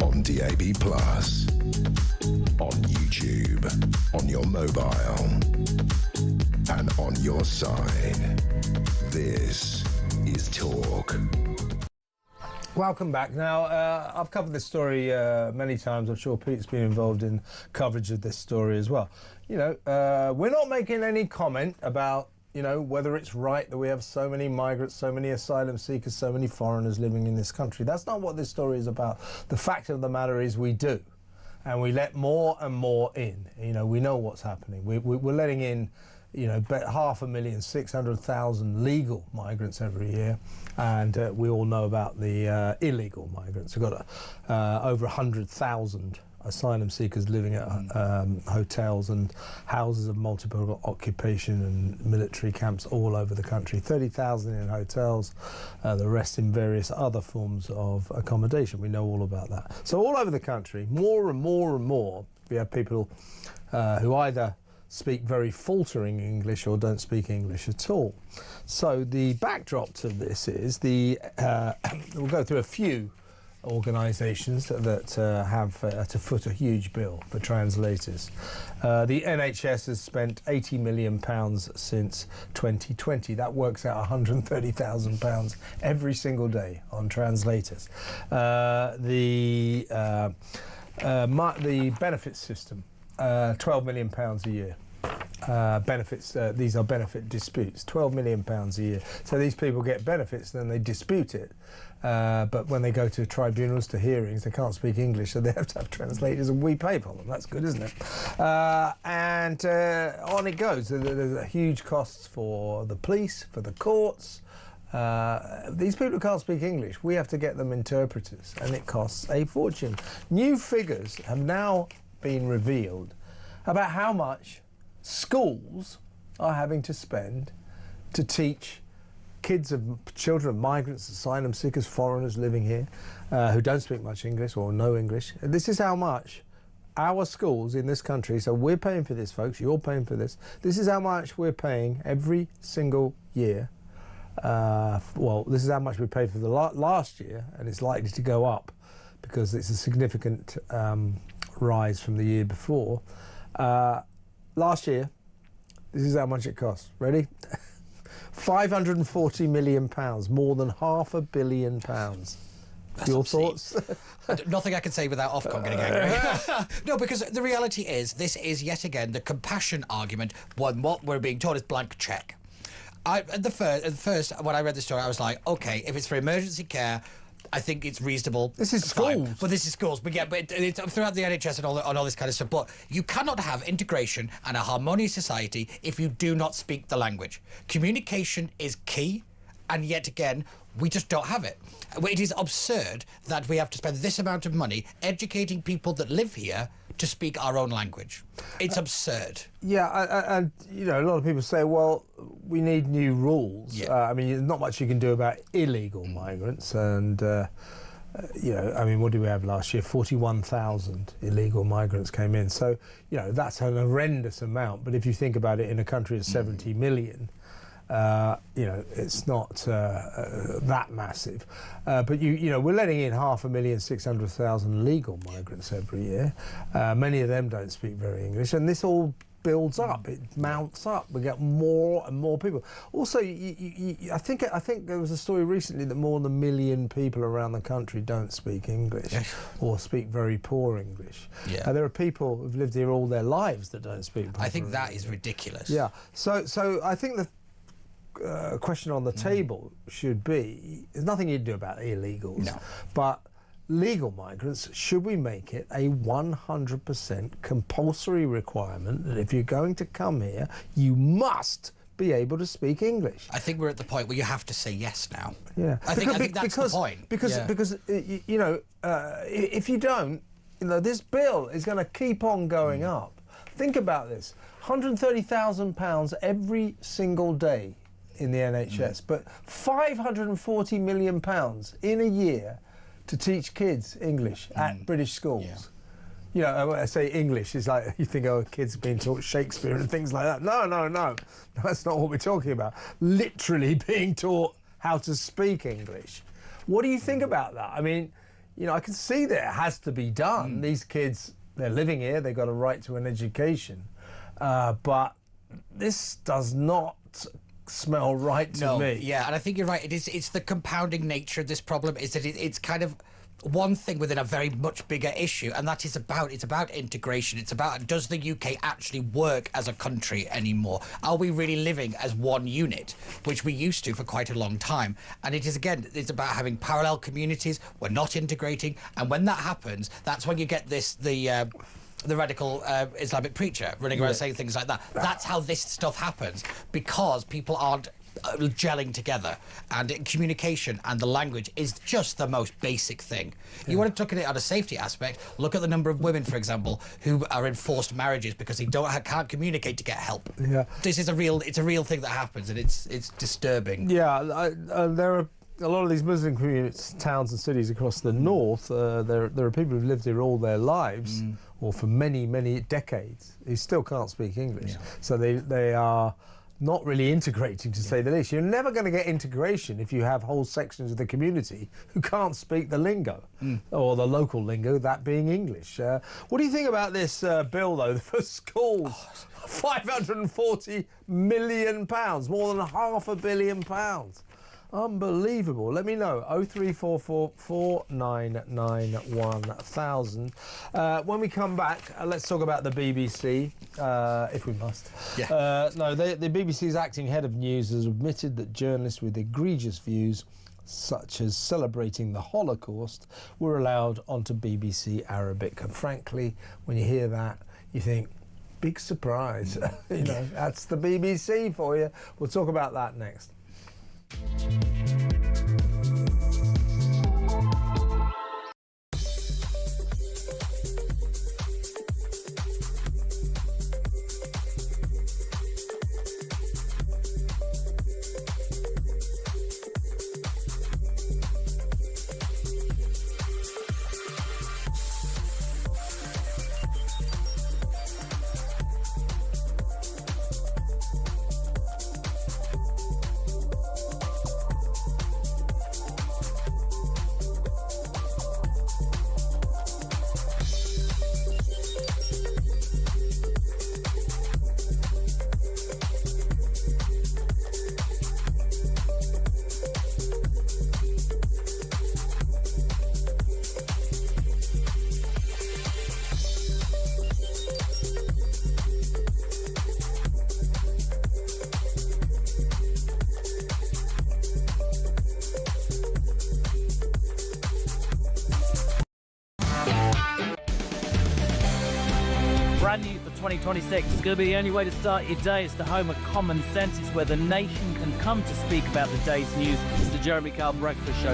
on DAB+, on YouTube, on your mobile, and on your side. This is Talk. Welcome back. Now, I've covered this story many times. I'm sure Pete's been involved in coverage of this story as well. You know, we're not making any comment about, you know, whether it's right that we have so many migrants, so many asylum seekers, so many foreigners living in this country. That's not what this story is about. The fact of the matter is we do. And we let more and more in. You know, we know what's happening. We're letting in, you know, 500,600,000 legal migrants every year. And we all know about the illegal migrants. We've got over 100,000 asylum seekers living at hotels and houses of multiple occupation and military camps all over the country. 30,000 in hotels, the rest in various other forms of accommodation. We know all about that. So all over the country, more and more and more, we have people who either speak very faltering English or don't speak English at all. So the backdrop to this is we'll go through a few organisations that have to foot a huge bill for translators. The NHS has spent £80 million since 2020. That works out £130,000 every single day on translators. The benefits system, £12 million a year. Benefits, these are benefit disputes, £12 million a year. So these people get benefits, then they dispute it. But when they go to tribunals, to hearings, they can't speak English, so they have to have translators, and we pay for them. That's good, isn't it? And on it goes. There's huge costs for the police, for the courts. These people who can't speak English, we have to get them interpreters, and it costs a fortune. New figures have now been revealed about how much schools are having to spend to teach children of migrants, asylum seekers, foreigners living here who don't speak much English or no English. This is how much our schools in this country, so we're paying for this, folks, you're paying for this. This is how much we're paying every single year. Well, this is how much we paid for the last year, and it's likely to go up because it's a significant rise from the year before. Last year, this is how much it cost. Ready? £540 million, more than £500 million. Your obscene. thoughts? Nothing I can say without Ofcom getting angry. No, because the reality is, this is yet again the compassion argument. What we're being told is blank check. At first, when I read the story, I was like, okay, if it's for emergency care, I think it's reasonable. This is fine. schools. But this is schools. But yeah, but it's throughout the NHS and all this kind of stuff. But you cannot have integration and a harmonious society if you do not speak the language. Communication is key, and yet again, we just don't have it. It is absurd that we have to spend this amount of money educating people that live here to speak our own language. It's absurd. Yeah, and you know, a lot of people say, well, we need new rules. Yeah. I mean, there's not much you can do about illegal migrants, and you know, I mean, what did we have last year? 41,000 illegal migrants came in. So, you know, that's an horrendous amount. But if you think about it, in a country of 70 million, you know, it's not that massive. But you know, we're letting in 500,600,000 legal migrants every year. Many of them don't speak very English, and this all builds up. It mounts up. We get more and more people. Also, I think there was a story recently that more than 1 million people around the country don't speak English, or speak very poor English. Yeah. There are people who've lived here all their lives that don't speak proper I think that English. is ridiculous. Yeah. So I think the question on the table should be, there's nothing you can do about illegals. No. But legal migrants, should we make it a 100% compulsory requirement that if you're going to come here, you must be able to speak English? I think we're at the point where you have to say yes now. Yeah. I think that's the point. Because you know, if you don't, you know, this bill is going to keep on going up. Think about this: £130,000 every single day in the NHS, but £540 million in a year to teach kids English at British schools. Yeah. You know, when I say English, it's like you think, oh, kids being taught Shakespeare and things like that. No. That's not what we're talking about. Literally being taught how to speak English. What do you think about that? I mean, you know, I can see that it has to be done. These kids, they're living here, they've got a right to an education. But this does not smell right to me. Yeah, and I think you're right. It's the compounding nature of this problem, is that it's kind of one thing within a very much bigger issue, and that is about integration. It's about, does the UK actually work as a country anymore? Are we really living as one unit, which we used to for quite a long time? And it is, again, it's about having parallel communities. We're not integrating, and when that happens, that's when you get the radical Islamic preacher running around saying things like that. That's how this stuff happens, because people aren't gelling together, and communication and the language is just the most basic thing. You want to look at it on a safety aspect, look at the number of women, for example, who are in forced marriages because they can't communicate to get help. Yeah. This is a real thing that happens, and it's disturbing. Yeah, there are a lot of these Muslim communities, towns and cities across the north. There are people who've lived here all their lives, or for many, many decades, who still can't speak English. So they are not really integrating, to say the least. You're never going to get integration if you have whole sections of the community who can't speak the lingo, or the local lingo, that being English. What do you think about this bill, though, for schools? £540 million, more than £500 million. Unbelievable. Let me know. 0344 499 1000. When we come back, let's talk about the BBC, if we must. Yeah. No, the BBC's acting head of news has admitted that journalists with egregious views, such as celebrating the Holocaust, were allowed onto BBC Arabic. And frankly, when you hear that, you think, big surprise. You know, that's the BBC for you. We'll talk about that next. 2026. It's going to be the only way to start your day. It's the home of common sense. It's where the nation can come to speak about the day's news. It's the Jeremy Kyle Breakfast Show.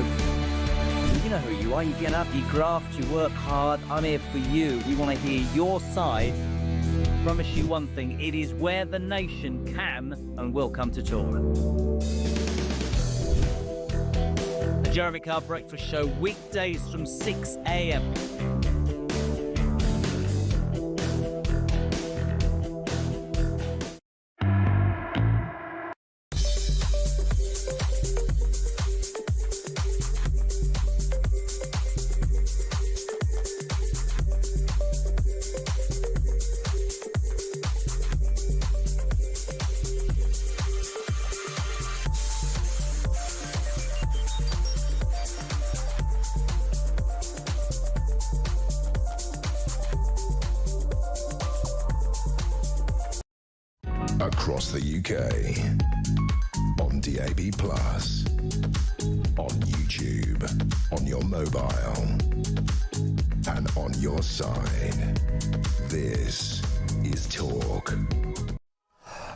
You know who you are. You get up, you graft, you work hard. I'm here for you. We want to hear your side. Promise you one thing. It is where the nation can and will come to talk. The Jeremy Kyle Breakfast Show, weekdays from 6 a.m. Across the UK, on DAB+, on YouTube, on your mobile, and on your side. This is Talk.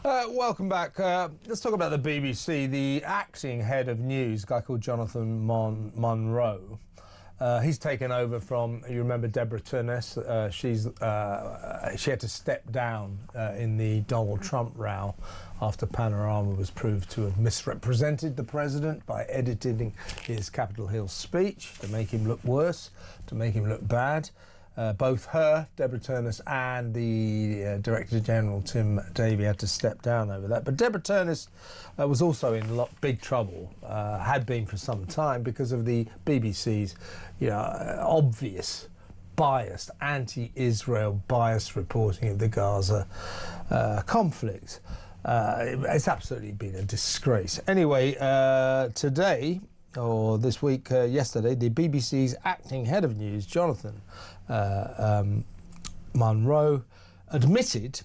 Welcome back. Let's talk about the BBC. The acting head of news, a guy called Jonathan Monroe. He's taken over from, you remember Deborah Turness? She had to step down in the Donald Trump row after Panorama was proved to have misrepresented the president by editing his Capitol Hill speech to make him look worse, to make him look bad. Both her, Deborah Turness, and the Director General, Tim Davie, had to step down over that. But Deborah Turness was also in big trouble, had been for some time, because of the BBC's obvious biased, anti-Israel biased reporting of the Gaza conflict. It's absolutely been a disgrace. Anyway, today, or this week, yesterday, the BBC's acting head of news, Jonathan Monroe, admitted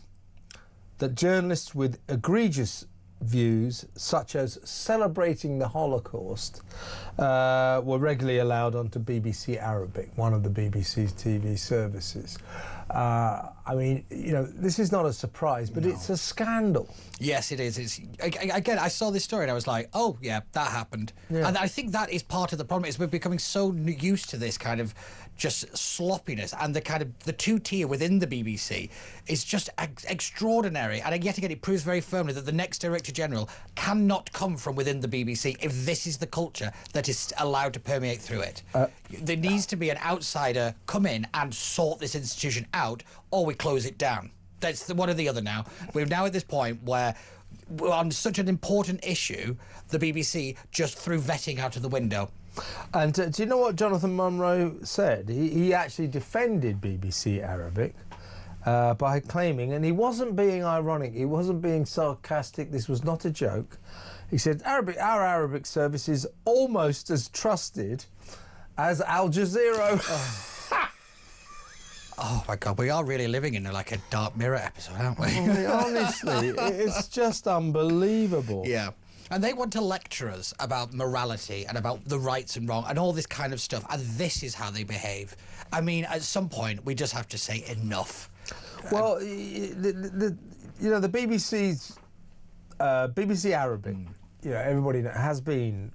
that journalists with egregious views, such as celebrating the Holocaust, were regularly allowed onto BBC Arabic, one of the BBC's TV services. I mean, this is not a surprise, but it's a scandal. Yes, it is. It's, again, I saw this story and I was like, oh, yeah, that happened. Yeah. And I think that is part of the problem, is we're becoming so used to this kind of just sloppiness, and the kind of the two-tier within the BBC is just extraordinary. And yet again, it proves very firmly that the next Director General cannot come from within the BBC if this is the culture that is allowed to permeate through it. There needs to be an outsider come in and sort this institution out, or we close it down. That's one or the other now. We're now at this point where, on such an important issue, the BBC just threw vetting out of the window. And do you know what Jonathan Monroe said? He actually defended BBC Arabic by claiming, and he wasn't being ironic, he wasn't being sarcastic, this was not a joke. He said, our Arabic service is almost as trusted as Al Jazeera. Oh my God, we are really living in like a Dark Mirror episode, aren't we? Honestly, it's just unbelievable. Yeah. And they want to lecture us about morality and about the rights and wrong and all this kind of stuff. And this is how they behave. I mean, at some point, we just have to say enough. Well, the BBC's BBC Arabic, everybody has been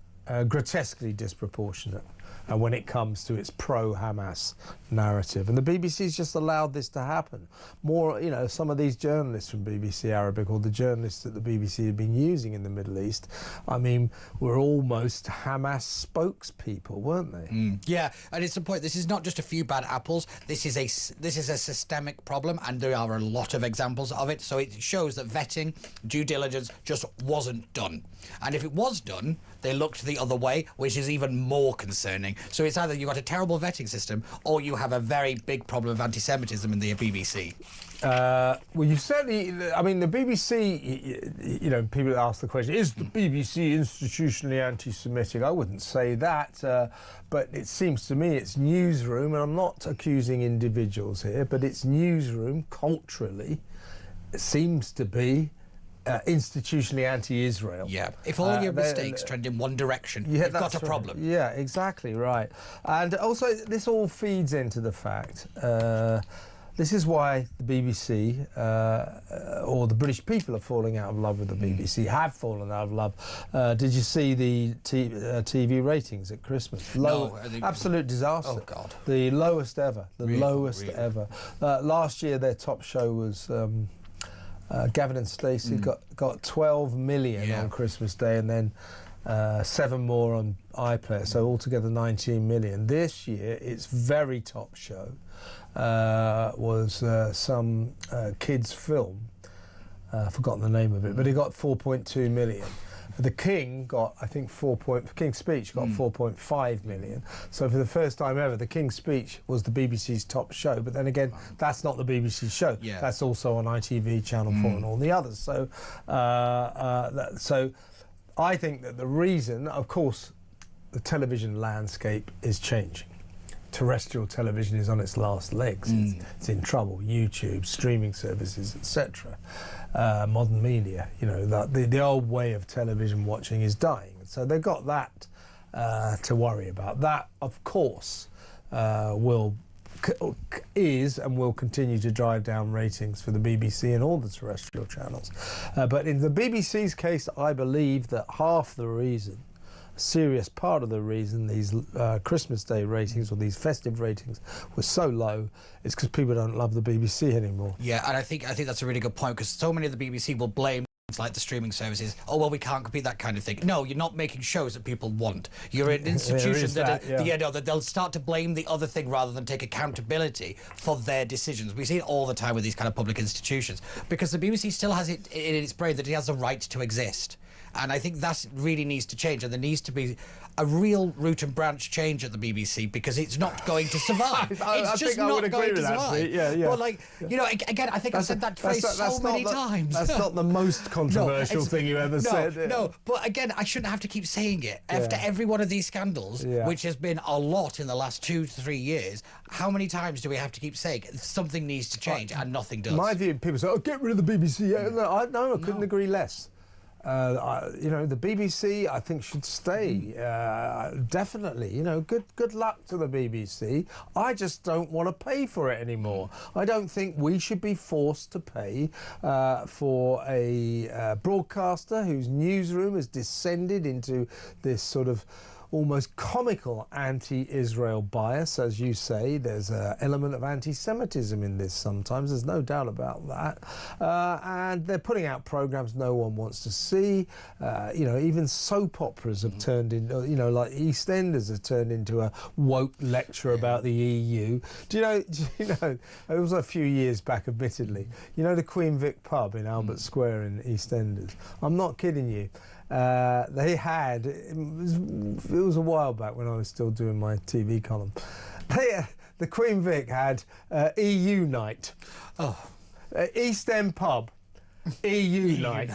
grotesquely disproportionate when it comes to its pro-Hamas narrative. And the BBC's just allowed this to happen. More, some of these journalists from BBC Arabic, or the journalists that the BBC have been using in the Middle East, I mean, were almost Hamas spokespeople, weren't they? Yeah, and it's the point. This is not just a few bad apples. This is a systemic problem, and there are a lot of examples of it. So it shows that vetting, due diligence, just wasn't done. And if it was done, they looked the other way, which is even more concerning. So it's either you've got a terrible vetting system, or you have a very big problem of anti-Semitism in the BBC. Well, you certainly, I mean, the BBC, people ask the question, is the BBC institutionally anti-Semitic? I wouldn't say that, but it seems to me it's newsroom, and I'm not accusing individuals here, but it's newsroom, culturally, it seems to be institutionally anti-Israel. Yeah, if all your mistakes trend in one direction, you've got a problem. Right. Yeah, exactly right. And also, this all feeds into the fact This is why the BBC or the British people are falling out of love with the BBC, have fallen out of love. Did you see the TV ratings at Christmas? No. Absolute disaster. Oh, God. The lowest ever. The lowest really? ever. Last year, their top show was Gavin and Stacey, got 12 million on Christmas Day, and then 7 more on iPlayer, so altogether 19 million. This year, its very top show was some kids' film. I've forgotten the name of it, but it got 4.2 million. The King got, I think, King's Speech got 4.5 million. So for the first time ever, the King's Speech was the BBC's top show. But then again, that's not the BBC show. Yeah. That's also on ITV, Channel 4 and all the others. So, so I think that the reason, of course, the television landscape is changing. Terrestrial television is on its last legs. It's in trouble. YouTube, streaming services, etc. Modern media, you know, the old way of television watching is dying. So they've got that to worry about. That, of course, is and will continue to drive down ratings for the BBC and all the terrestrial channels. But in the BBC's case, I believe that half the reason, serious part of the reason these Christmas Day ratings or these festive ratings were so low is because people don't love the BBC anymore. Yeah, and I think that's a really good point, because so many of the BBC will blame things like the streaming services. Oh, well, we can't compete, that kind of thing. No, you're not making shows that people want. You're an institution that they'll start to blame the other thing rather than take accountability for their decisions. We see it all the time with these kind of public institutions, because the BBC still has it in its brain that it has a right to exist. And I think that really needs to change, and there needs to be a real root and branch change at the BBC, because it's not going to survive. I just think I not would agree going with to that. survive. Yeah. But, like, you know, again, I think I've said that phrase so many times. That's not the most controversial thing you ever said. No, but again, I shouldn't have to keep saying it. After every one of these scandals, which has been a lot in the last 2 to 3 years, how many times do we have to keep saying something needs to change, and nothing does? My view, people say, oh, get rid of the BBC. No, I couldn't agree less. You know, the BBC, I think, should stay. Definitely, you know, good luck to the BBC. I just don't want to pay for it anymore. I don't think we should be forced to pay for a broadcaster whose newsroom has descended into this sort of almost comical anti-Israel bias. As you say, there's an element of anti-Semitism in this sometimes, there's no doubt about that. And they're putting out programmes no one wants to see. You know, even soap operas have turned into, you know, like EastEnders have turned into a woke lecture about the EU. Do you know, it was a few years back, admittedly. You know the Queen Vic pub in Albert Square in EastEnders? I'm not kidding you. They had, it was a while back when I was still doing my TV column, the Queen Vic had EU night. East End pub. EU night.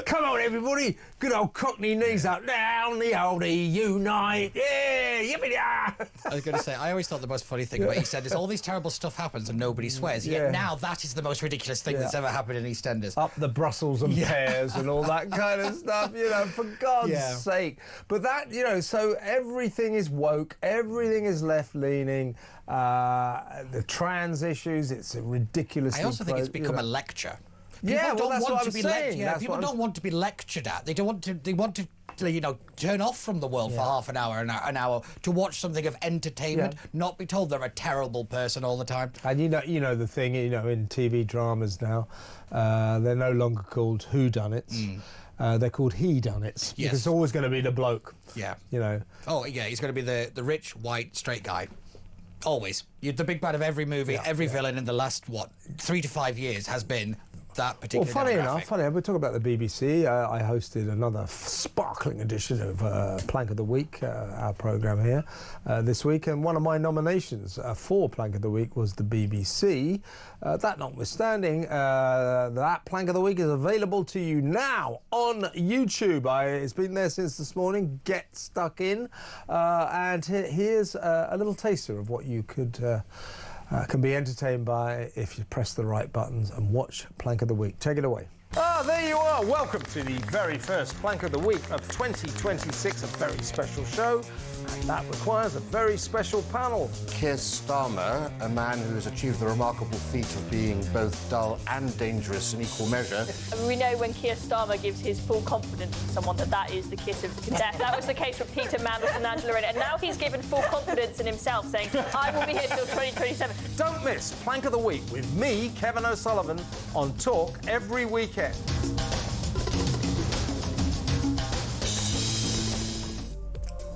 Come on, everybody. Good old Cockney knees up down the old EU night. Yeah, yippee-da. I was going to say, I always thought the most funny thing about EastEnders, all this terrible stuff happens and nobody swears. Yet now that is the most ridiculous thing that's ever happened in EastEnders. Up the Brussels and pears and all that kind of stuff, you know, for God's sake. But that, you know, so everything is woke, everything is left-leaning. The trans issues, it's a ridiculous. I also think it's become a lecture. People don't want to be lectured. People don't want to be lectured at. They don't want to. They want to, you know, turn off from the world for half an hour, an hour to watch something of entertainment. Not be told they're a terrible person all the time. And you know the thing, you know, in TV dramas now, they're no longer called whodunits. They're called he-done-its. Because it's always going to be the bloke. Yeah. You know. Oh yeah, he's going to be the rich white straight guy. Always. You're the big bad of every movie, every villain in the last 3 to 5 years has been that particular funny enough, we're talking about the BBC. I hosted another sparkling edition of Plank of the Week, our programme here, this week, and one of my nominations for Plank of the Week was the BBC. That notwithstanding, that Plank of the Week is available to you now on YouTube. It's been there since this morning. Get stuck in. And here's a little taster of what you could... can be entertained by if you press the right buttons and watch Plank of the Week. Take it away. Ah, there you are. Welcome to the very first Plank of the Week of 2026, a very special show, and that requires a very special panel. Keir Starmer, a man who has achieved the remarkable feat of being both dull and dangerous in equal measure. We know when Keir Starmer gives his full confidence to someone that is the kiss of death. That was the case with Peter Mandelson and Angela Rayner, and now he's given full confidence in himself, saying, I will be here till 2027. Don't miss Plank of the Week with me, Kevin O'Sullivan, on Talk every weekend.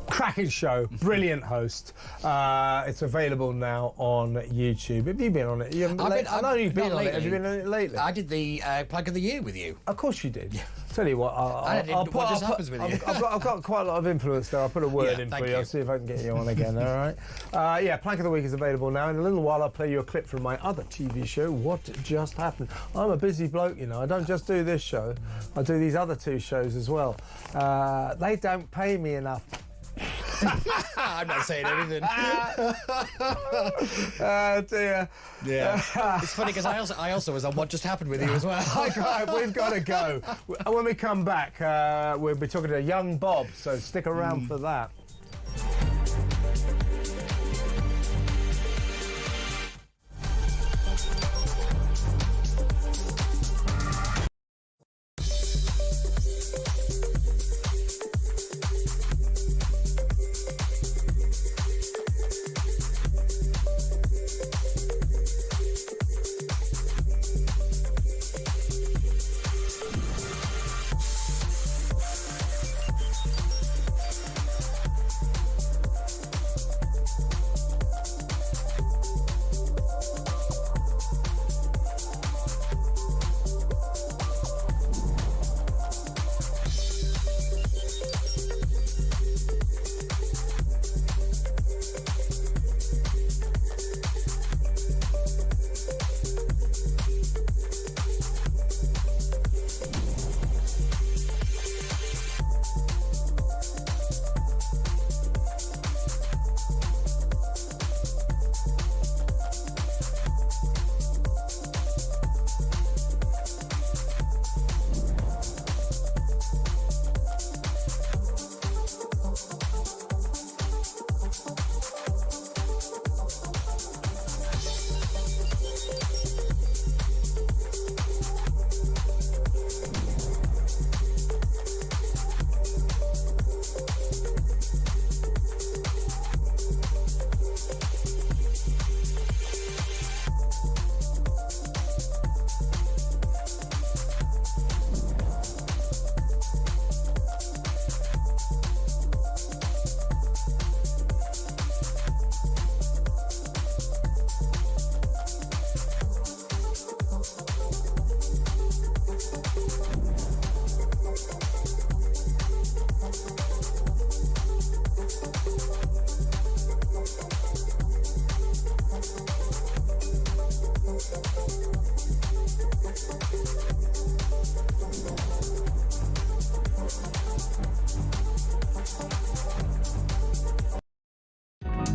Cracking show, brilliant host. It's available now on YouTube. Have you been on it? I know you've been on it. Have you been on it lately? I did the Plank of the Year with you. Of course you did. Yeah. Tell you what, what just happens with you? I've got quite a lot of influence there. I'll put a word in for you. I'll see if I can get you on again, all right? Yeah, Plank of the Week is available now. In a little while, I'll play you a clip from my other TV show, What Just Happened. I'm a busy bloke, you know. I don't just do this show. I do these other two shows as well. They don't pay me enough. I'm not saying anything. Oh dear. Yeah. It's funny because I also was on What Just Happened with you as well. We've got to go. When we come back, we'll be talking to young Bob, so stick around for that.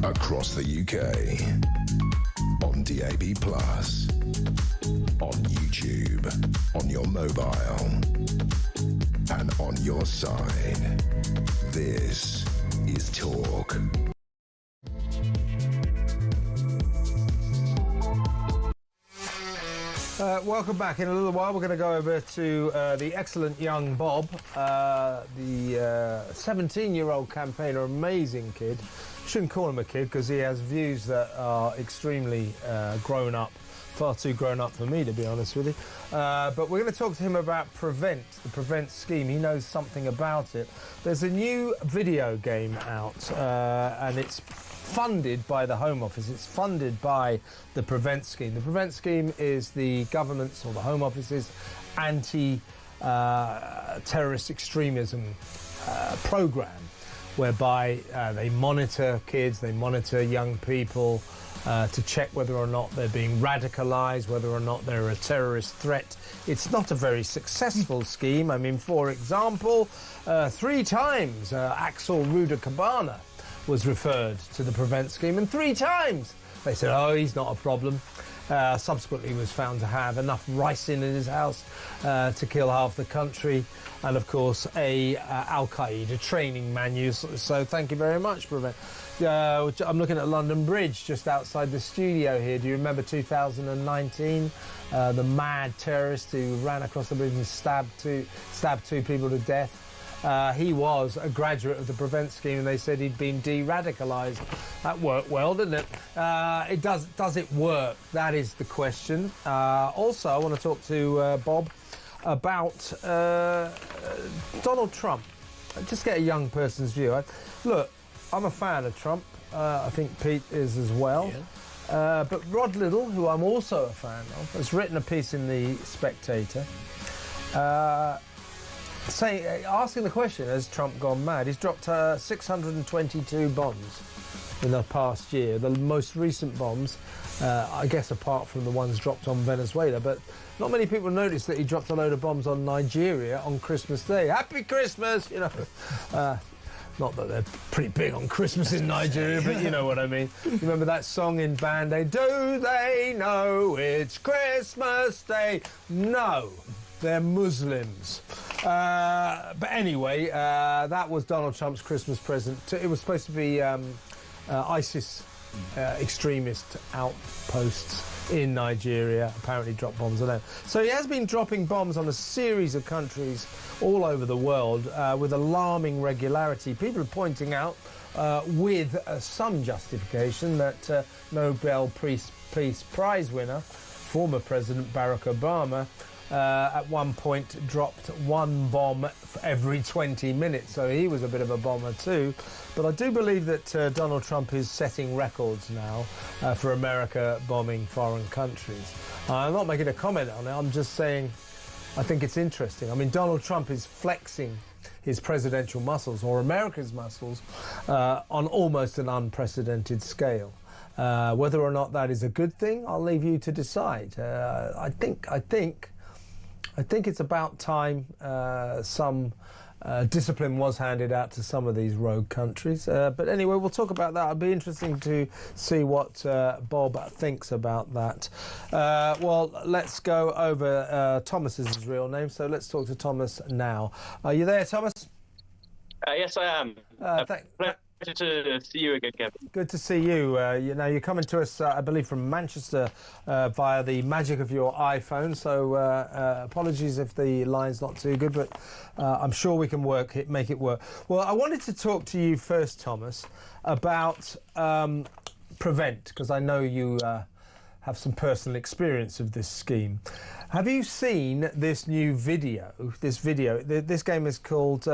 Across the UK, on DAB+, on YouTube, on your mobile, and on your side. This is Talk. Welcome back. In a little while, we're going to go over to the excellent young Bob, the 17-year-old campaigner, amazing kid. Shouldn't call him a kid because he has views that are extremely grown up, far too grown up for me, to be honest with you. But we're going to talk to him about Prevent, the Prevent scheme. He knows something about it. There's a new video game out, and it's funded by the Home Office. It's funded by the Prevent scheme. The Prevent scheme is the government's or the Home Office's anti-terrorist extremism programme, whereby they monitor kids, they monitor young people to check whether or not they're being radicalised, whether or not they're a terrorist threat. It's not a very successful scheme. I mean, for example, 3 times Axel Rudakabana was referred to the Prevent scheme, and 3 times they said, oh, he's not a problem. Subsequently was found to have enough ricin in his house to kill half the country, and of course a Al-Qaeda training manual. So thank you very much, Prevent. I'm looking at London Bridge just outside the studio here. Do you remember 2019? The mad terrorist who ran across the bridge and stabbed two people to death. He was a graduate of the Prevent scheme, and they said he'd been de-radicalised. That worked well, didn't it? Does it work? That is the question. Also, I want to talk to Bob about Donald Trump. Just get a young person's view. Look, I'm a fan of Trump. I think Pete is as well. Yeah. But Rod Liddle, who I'm also a fan of, has written a piece in The Spectator asking the question, has Trump gone mad? He's dropped 622 bombs in the past year. The most recent bombs, I guess apart from the ones dropped on Venezuela, but not many people noticed that he dropped a load of bombs on Nigeria on Christmas Day. Happy Christmas, you know. Not that they're pretty big on Christmas in Nigeria, but you know what I mean. You remember that song in Band Aid? Do they know it's Christmas Day? No, they're Muslims. But anyway, that was Donald Trump's Christmas present. It was supposed to be ISIS extremist outposts in Nigeria apparently dropped bombs on them. So he has been dropping bombs on a series of countries all over the world with alarming regularity. People are pointing out with some justification that Nobel Peace Prize winner, former President Barack Obama, at one point dropped one bomb for every 20 minutes, so he was a bit of a bomber too. But I do believe that Donald Trump is setting records now for America bombing foreign countries. I'm not making a comment on it, I'm just saying I think it's interesting. I mean, Donald Trump is flexing his presidential muscles, or America's muscles, on almost an unprecedented scale. Whether or not that is a good thing, I'll leave you to decide. I think it's about time some discipline was handed out to some of these rogue countries. But anyway, we'll talk about that. It'll be interesting to see what Bob thinks about that. Well, let's go over Thomas's his real name, so let's talk to Thomas now. Are you there, Thomas? Yes, I am. Pleasure to see you again, Kevin. Good to see you. You're coming to us, I believe, from Manchester via the magic of your iPhone. So apologies if the line's not too good, but I'm sure we can make it work. Well, I wanted to talk to you first, Thomas, about Prevent, because I know you have some personal experience of this scheme. Have you seen this new video? This game is called,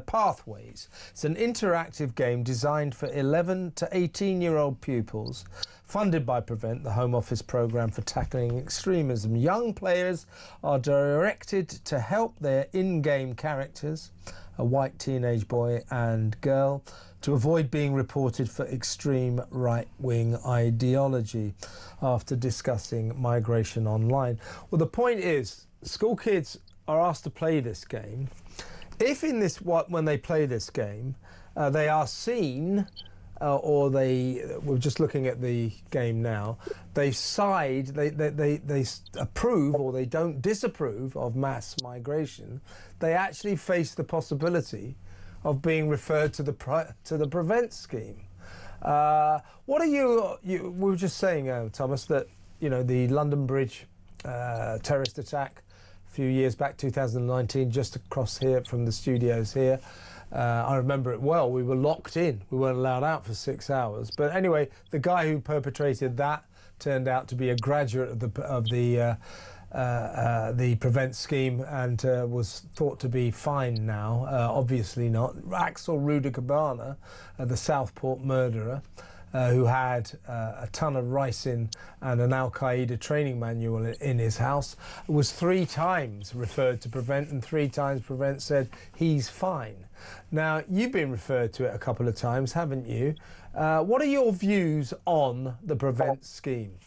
Pathways. It's an interactive game designed for 11 to 18-year-old pupils, funded by Prevent, the Home Office programme for tackling extremism. Young players are directed to help their in-game characters, a white teenage boy and girl, to avoid being reported for extreme right-wing ideology after discussing migration online. Well, the point is, school kids are asked to play this game. If when they play this game, they are seen, we're just looking at the game now, they approve or they don't disapprove of mass migration, they actually face the possibility of being referred to the Prevent scheme. What are you? We were just saying, Thomas, that the London Bridge terrorist attack a few years back, 2019, just across here from the studios here. I remember it well. We were locked in. We weren't allowed out for 6 hours. But anyway, the guy who perpetrated that turned out to be a graduate of the Prevent scheme and was thought to be fine now. Obviously not. Axel Rudakabana, the Southport murderer, who had a ton of ricin and an Al-Qaeda training manual in his house, was 3 times referred to Prevent, and 3 times Prevent said he's fine. Now, you've been referred to it a couple of times, haven't you? What are your views on the Prevent scheme?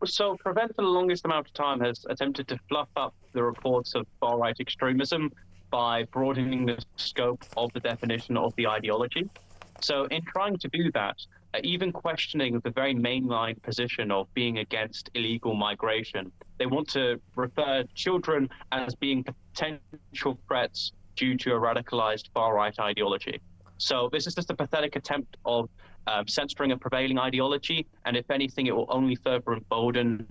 So Prevent, for the longest amount of time, has attempted to fluff up the reports of far-right extremism by broadening the scope of the definition of the ideology. So in trying to do that, even questioning the very mainline position of being against illegal migration. They want to refer children as being potential threats due to a radicalized far-right ideology. So this is just a pathetic attempt of censoring a prevailing ideology, and if anything, it will only further embolden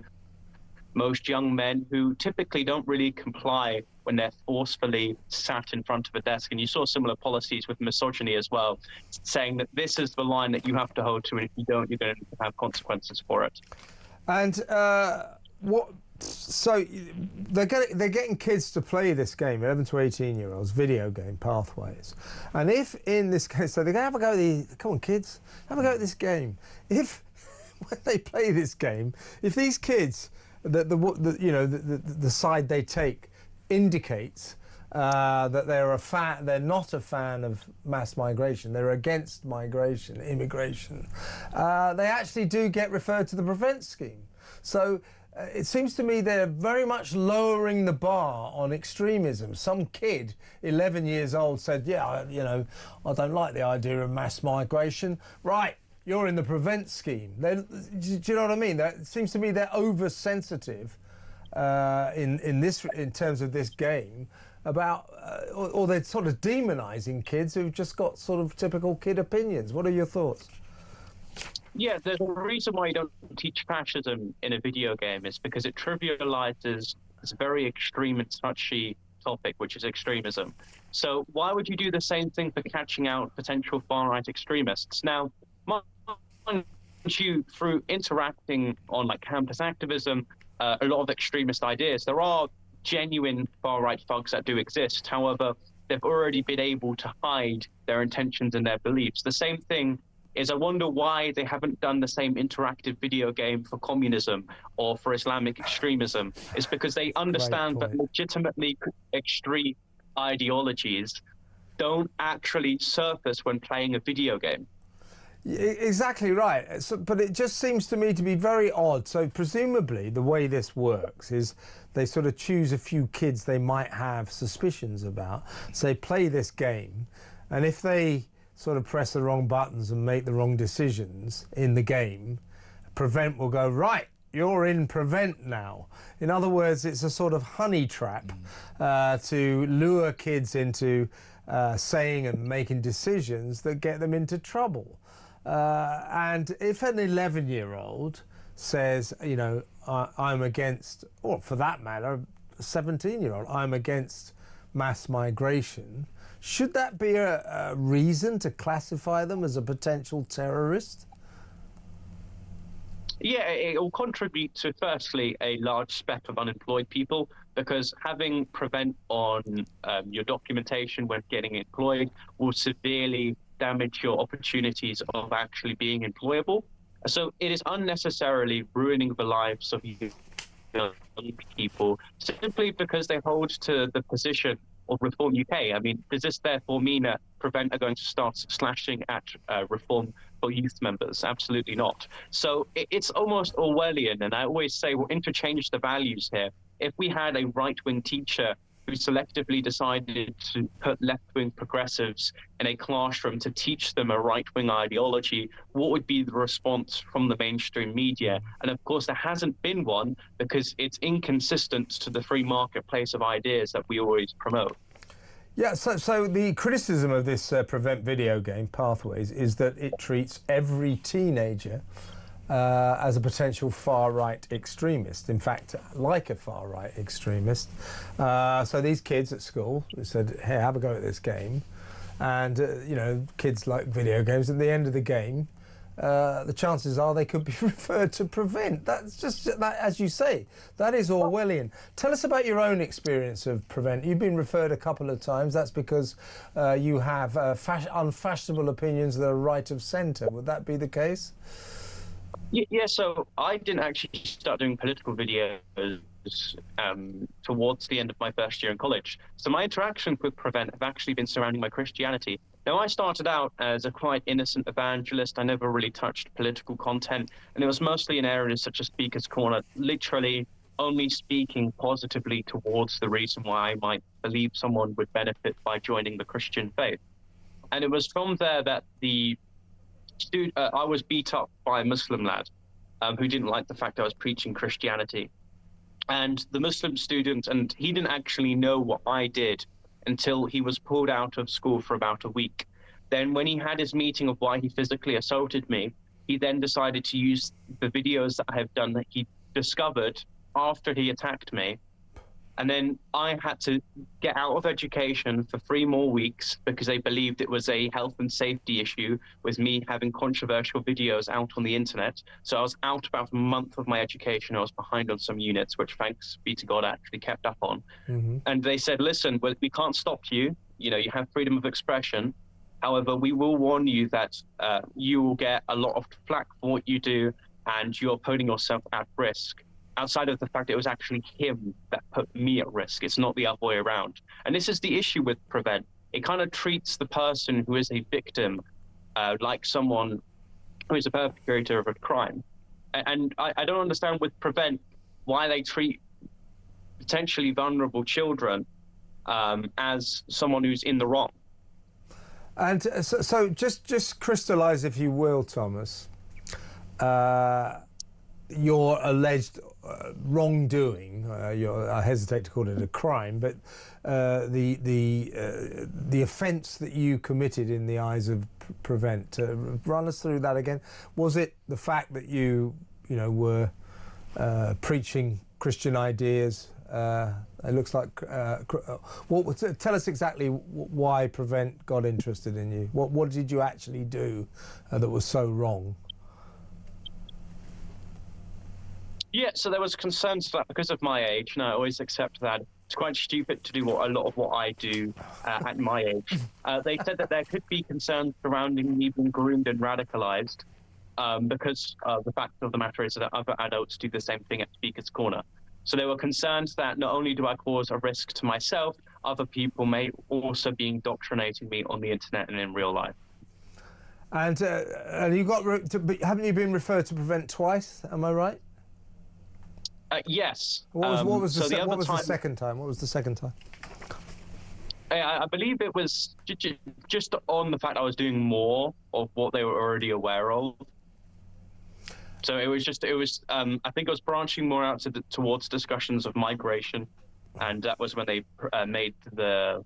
most young men who typically don't really comply when they're forcefully sat in front of a desk. And you saw similar policies with misogyny as well, saying that this is the line that you have to hold to, and if you don't, you're going to have consequences for it. And what? So they're getting kids to play this game, 11 to 18-year-olds, video game Pathways. And if in this case, so they're going to have a go at come on kids, have a go at this game. If when they play this game, if these kids, the side they take indicates that they're not a fan of mass migration, they're against migration, immigration, they actually do get referred to the Prevent scheme. So it seems to me they're very much lowering the bar on extremism. Some kid, 11 years old, said, yeah, I don't like the idea of mass migration. Right, you're in the Prevent scheme. Do you know what I mean? It seems to me they're oversensitive in terms of this game about, or they're sort of demonising kids who've just got sort of typical kid opinions. What are your thoughts? Yeah, there's a reason why you don't teach fascism in a video game is because it trivializes this very extreme and touchy topic, which is extremism. So why would you do the same thing for catching out potential far-right extremists? Now, mind you, through interacting on like campus activism, a lot of extremist ideas, there are genuine far-right thugs that do exist. However, they've already been able to hide their intentions and their beliefs. The same thing is I wonder why they haven't done the same interactive video game for communism or for Islamic extremism. It's because they understand that legitimately extreme ideologies don't actually surface when playing a video game. Exactly right. So, but it just seems to me to be very odd. So presumably the way this works is they sort of choose a few kids they might have suspicions about, say play this game, and if they sort of press the wrong buttons and make the wrong decisions in the game, Prevent will go, right, you're in Prevent now. In other words, it's a sort of honey trap to lure kids into saying and making decisions that get them into trouble. And if an 11-year-old says, I'm against, or for that matter, a 17-year-old, I'm against mass migration, should that be a reason to classify them as a potential terrorist? Yeah, it will contribute to, firstly, a large spec of unemployed people, because having Prevent on your documentation when getting employed will severely damage your opportunities of actually being employable. So it is unnecessarily ruining the lives of young people simply because they hold to the position of Reform UK. I mean, does this therefore mean that Prevent are going to start slashing at Reform for youth members? Absolutely not. So it's almost Orwellian, and I always say we'll interchange the values here. If we had a right-wing teacher who selectively decided to put left-wing progressives in a classroom to teach them a right-wing ideology, what would be the response from the mainstream media? And of course, there hasn't been one because it's inconsistent to the free marketplace of ideas that we always promote. Yeah, so the criticism of this Prevent video game, Pathways, is that it treats every teenager as a potential far-right extremist. In fact, like a far-right extremist. So these kids at school said, hey, have a go at this game. And, kids like video games. At the end of the game, the chances are they could be referred to Prevent. That's just, that, as you say, that is Orwellian. Tell us about your own experience of Prevent. You've been referred a couple of times. That's because you have unfashionable opinions that are right of centre. Would that be the case? Yeah, so I didn't actually start doing political videos towards the end of my first year in college. So my interactions with Prevent have actually been surrounding my Christianity. Now, I started out as a quite innocent evangelist. I never really touched political content, and it was mostly in areas such as Speaker's Corner, literally only speaking positively towards the reason why I might believe someone would benefit by joining the Christian faith. And it was from there that the I was beat up by a Muslim lad who didn't like the fact I was preaching Christianity. And the Muslim student, and he didn't actually know what I did until he was pulled out of school for about a week. Then when he had his meeting of why he physically assaulted me, he then decided to use the videos that I have done that he discovered after he attacked me. And then I had to get out of education for 3 more weeks because they believed it was a health and safety issue with me having controversial videos out on the internet. So I was out about a month of my education. I was behind on some units, which thanks be to God I actually kept up on. And they said, listen, we can't stop you. You know, you have freedom of expression. However, we will warn you that you will get a lot of flack for what you do and you're putting yourself at risk. Outside of the fact it was actually him that put me at risk. It's not the other way around. And this is the issue with Prevent. It kind of treats the person who is a victim like someone who is a perpetrator of a crime. And I don't understand with Prevent why they treat potentially vulnerable children as someone who's in the wrong. And so just crystallize, if you will, Thomas, your alleged wrongdoing. I hesitate to call it a crime, but the offence that you committed in the eyes of Prevent. Run us through that again. Was it the fact that you were preaching Christian ideas? It looks like. Tell us exactly why Prevent got interested in you. What did you actually do that was so wrong? Yeah, so there was concerns that because of my age, and I always accept that it's quite stupid to do a lot of what I do at my age. They said that there could be concerns surrounding me being groomed and radicalized because the fact of the matter is that other adults do the same thing at Speaker's Corner. So there were concerns that not only do I cause a risk to myself, other people may also be indoctrinating me on the internet and in real life. And you haven't you been referred to Prevent twice? Am I right? Yes. What was the second time? What was the second time? I believe it was just on the fact I was doing more of what they were already aware of. So it was I think it was branching more out towards discussions of migration, and that was when they made the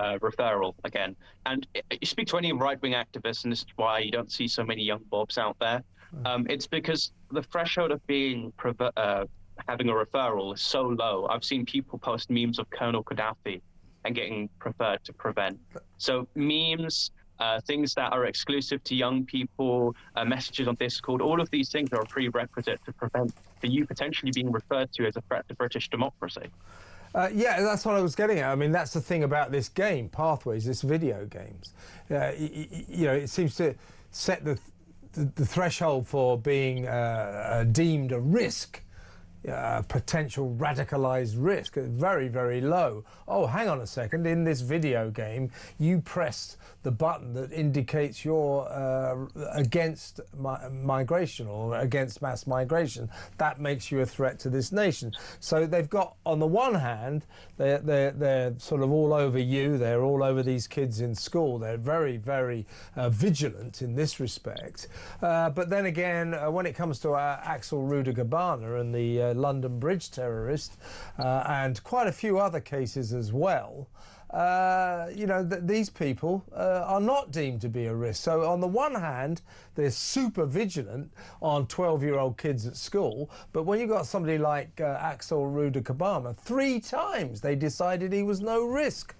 referral again. And you speak to any right-wing activists, and this is why you don't see so many young bobs out there. It's because the threshold of being having a referral is so low. I've seen people post memes of Colonel Gaddafi and getting preferred to Prevent. So memes, things that are exclusive to young people, messages on Discord, all of these things are a prerequisite to Prevent for you potentially being referred to as a threat to British democracy. Yeah, that's what I was getting at. I mean, that's the thing about this game, Pathways, this video games. It seems to set the threshold for being deemed a risk, potential radicalized risk, very, very low. Oh, hang on a second, in this video game, you pressed the button that indicates you're against migration or against mass migration. That makes you a threat to this nation. So they've got, on the one hand, they're sort of all over you, they're all over these kids in school, they're very, very vigilant in this respect. But then again, when it comes to Axel Ruder-Gabbana and the London Bridge terrorist, and quite a few other cases as well, these people are not deemed to be a risk. So on the one hand, they're super vigilant on 12-year-old kids at school, but when you've got somebody like Axel Ruder-Gabbana, 3 times they decided he was no risk.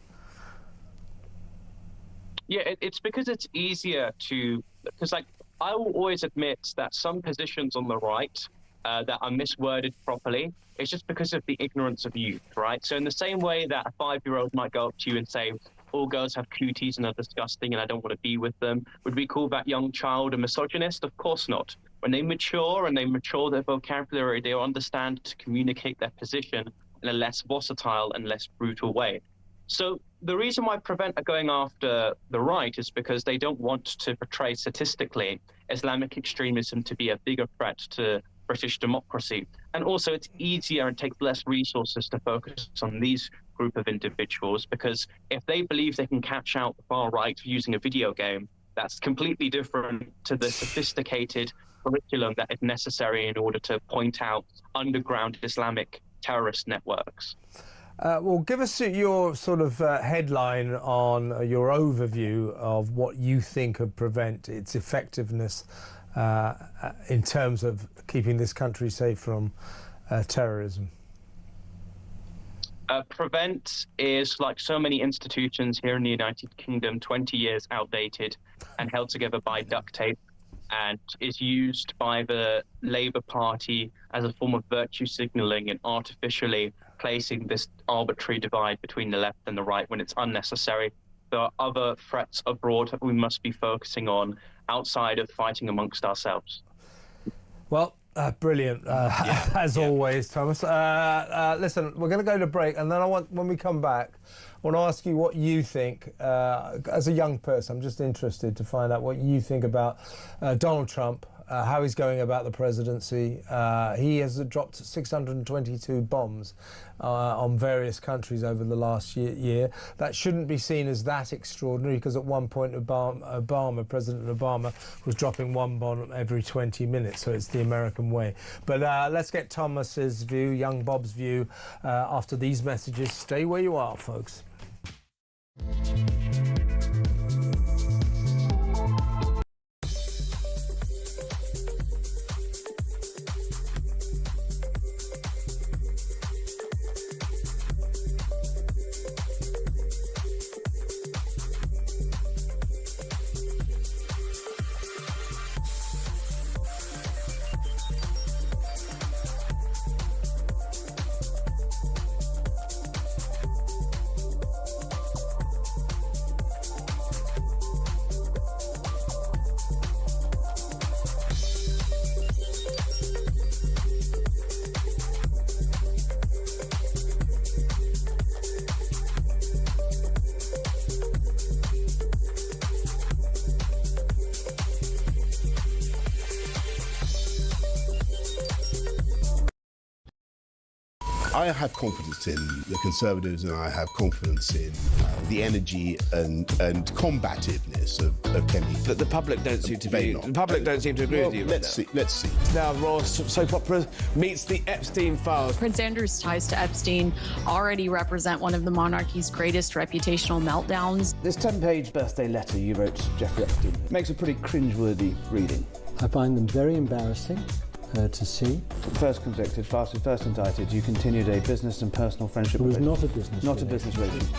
Yeah, it's because it's easier to, because I will always admit that some positions on the right that are misworded properly, it's just because of the ignorance of youth, right? So in the same way that a 5-year-old might go up to you and say, all girls have cooties and are disgusting and I don't want to be with them, would we call that young child a misogynist? Of course not. When they mature and they mature their vocabulary, they'll understand to communicate their position in a less volatile and less brutal way. So the reason why Prevent are going after the right is because they don't want to portray statistically Islamic extremism to be a bigger threat to British democracy. And also it's easier and takes less resources to focus on these group of individuals, because if they believe they can catch out the far right using a video game, That's completely different to the sophisticated curriculum that is necessary in order to point out underground Islamic terrorist networks. Well, give us your sort of headline on your overview of what you think of Prevent, its effectiveness in terms of keeping this country safe from terrorism. Prevent is, like so many institutions here in the United Kingdom, 20 years outdated and held together by duct tape, and is used by the Labour Party as a form of virtue signalling and artificially placing this arbitrary divide between the left and the right when it's unnecessary. There are other threats abroad that we must be focusing on outside of fighting amongst ourselves. Well, brilliant, as always, Thomas. Listen, we're going to go to break, and then when we come back, I want to ask you what you think, as a young person. I'm just interested to find out what you think about Donald Trump, how he's going about the presidency. He has dropped 622 bombs on various countries over the last year. That shouldn't be seen as that extraordinary, because at one point President Obama was dropping one bomb every 20 minutes, so it's the American way. But let's get Thomas's view, young Bob's view, after these messages. Stay where you are, folks. I have confidence in the Conservatives, and I have confidence in the energy and combativeness of Kemi. But the public don't seem to be. The public don't seem to agree with you. Let's see. Now, Raw soap opera meets the Epstein files. Prince Andrew's ties to Epstein already represent one of the monarchy's greatest reputational meltdowns. This 10-page birthday letter you wrote to Jeffrey Epstein makes a pretty cringeworthy reading. I find them very embarrassing to see. First convicted, first indicted, you continued a business and personal friendship. It was relationship. not a business Not relationship. a business relationship.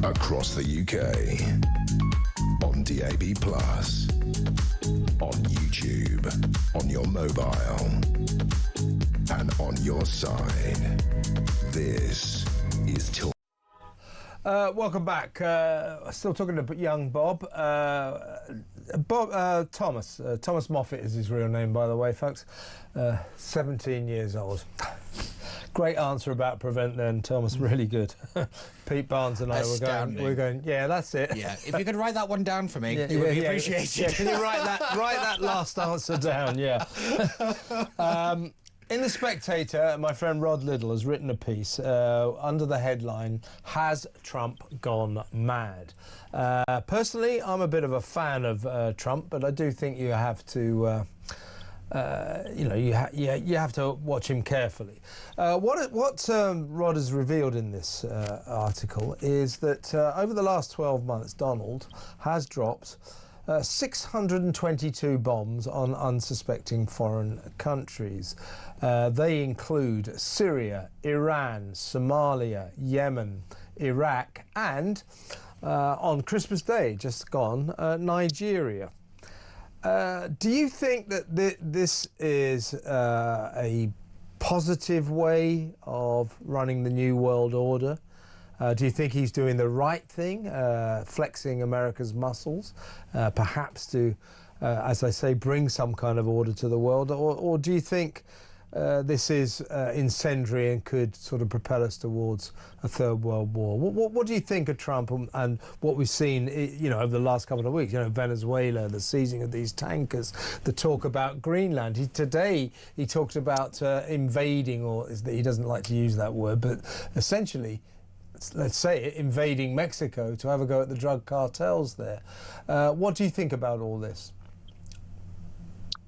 Across the UK, on DAB+, on YouTube, on your mobile, and on your side. This is Talk. Welcome back. Still talking to young Bob. Thomas. Thomas Moffat is his real name, by the way, folks. 17 years old. Great answer about Prevent then, Thomas. Really good. Pete Barnes and I we're going, yeah, that's it. Yeah, if you could write that one down for me, Yeah, it would be appreciated. Yeah, can you write that last answer down? Yeah. In The Spectator, my friend Rod Liddell has written a piece under the headline, "Has Trump Gone Mad?" Personally, I'm a bit of a fan of Trump, but I do think you have to, you have to watch him carefully. What Rod has revealed in this article is that over the last 12 months, Donald has dropped 622 bombs on unsuspecting foreign countries. They include Syria, Iran, Somalia, Yemen, Iraq, and on Christmas Day, just gone, Nigeria. Do you think that this is a positive way of running the New World Order? Do you think he's doing the right thing, flexing America's muscles, perhaps to, as I say, bring some kind of order to the world? Or do you think this is incendiary and could sort of propel us towards a third world war? What do you think of Trump and what we've seen, over the last couple of weeks? Venezuela, the seizing of these tankers, the talk about Greenland. Today he talked about invading, or he doesn't like to use that word, but essentially let's say it, invading Mexico to have a go at the drug cartels there. What do you think about all this?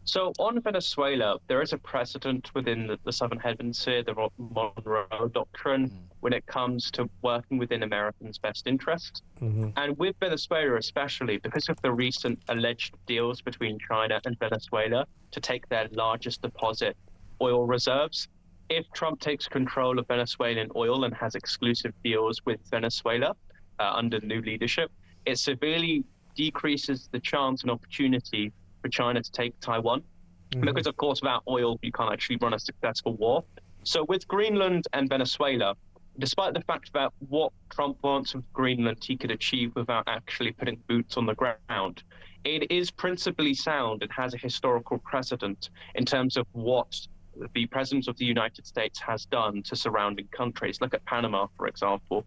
So on Venezuela, there is a precedent within the Southern Hemisphere, the Monroe Doctrine, when it comes to working within Americans' best interest. And with Venezuela especially, because of the recent alleged deals between China and Venezuela to take their largest deposit oil reserves, if Trump takes control of Venezuelan oil and has exclusive deals with Venezuela under new leadership, it severely decreases the chance and opportunity for China to take Taiwan. Because, of course, without oil, you can't actually run a successful war. So with Greenland and Venezuela, despite the fact that what Trump wants with Greenland he could achieve without actually putting boots on the ground, it is principally sound and has a historical precedent in terms of what the President of the United States has done to surrounding countries. Look at Panama, for example.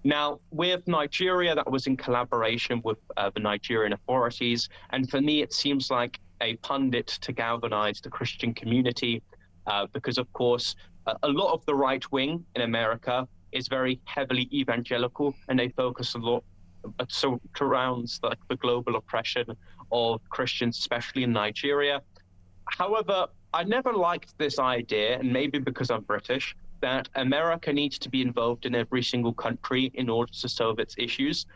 Now, with Nigeria, that was in collaboration with the Nigerian authorities. And for me, it seems like a pundit to galvanize the Christian community because, of course, a lot of the right wing in America is very heavily evangelical, and they focus a lot surrounds like the global oppression of Christians, especially in Nigeria. However, I never liked this idea, and maybe because I'm British, that America needs to be involved in every single country in order to solve its issues,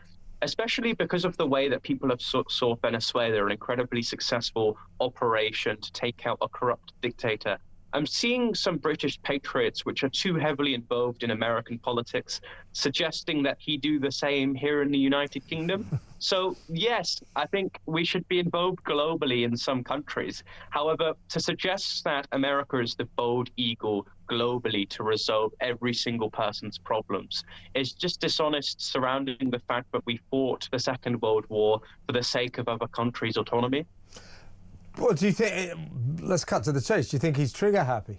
especially because of the way that people have saw Venezuela, an incredibly successful operation to take out a corrupt dictator. I'm seeing some British patriots, which are too heavily involved in American politics, suggesting that he do the same here in the United Kingdom. So, yes, I think we should be involved globally in some countries. However, to suggest that America is the bold eagle globally to resolve every single person's problems is just dishonest surrounding the fact that we fought the Second World War for the sake of other countries' autonomy. What do you think? Let's cut to the chase. Do you think he's trigger happy?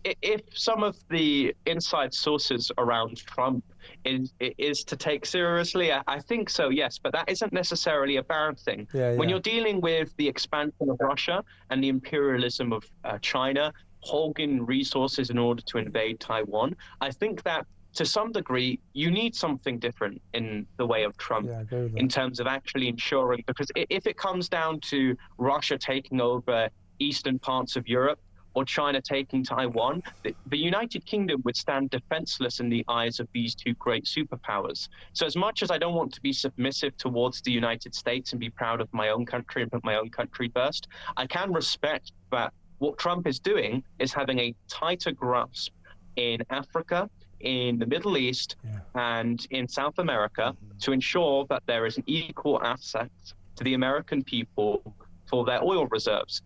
If some of the inside sources around Trump is to take seriously, I think so, yes, but that isn't necessarily a bad thing. When you're dealing with the expansion of Russia and the imperialism of China, hogging resources in order to invade Taiwan, I think that to some degree, you need something different in the way of Trump in terms of actually ensuring, because if it comes down to Russia taking over eastern parts of Europe or China taking Taiwan, the United Kingdom would stand defenseless in the eyes of these two great superpowers. So as much as I don't want to be submissive towards the United States and be proud of my own country and put my own country first, I can respect that what Trump is doing is having a tighter grasp in Africa, in the Middle East and in South America to ensure that there is an equal access to the American people for their oil reserves.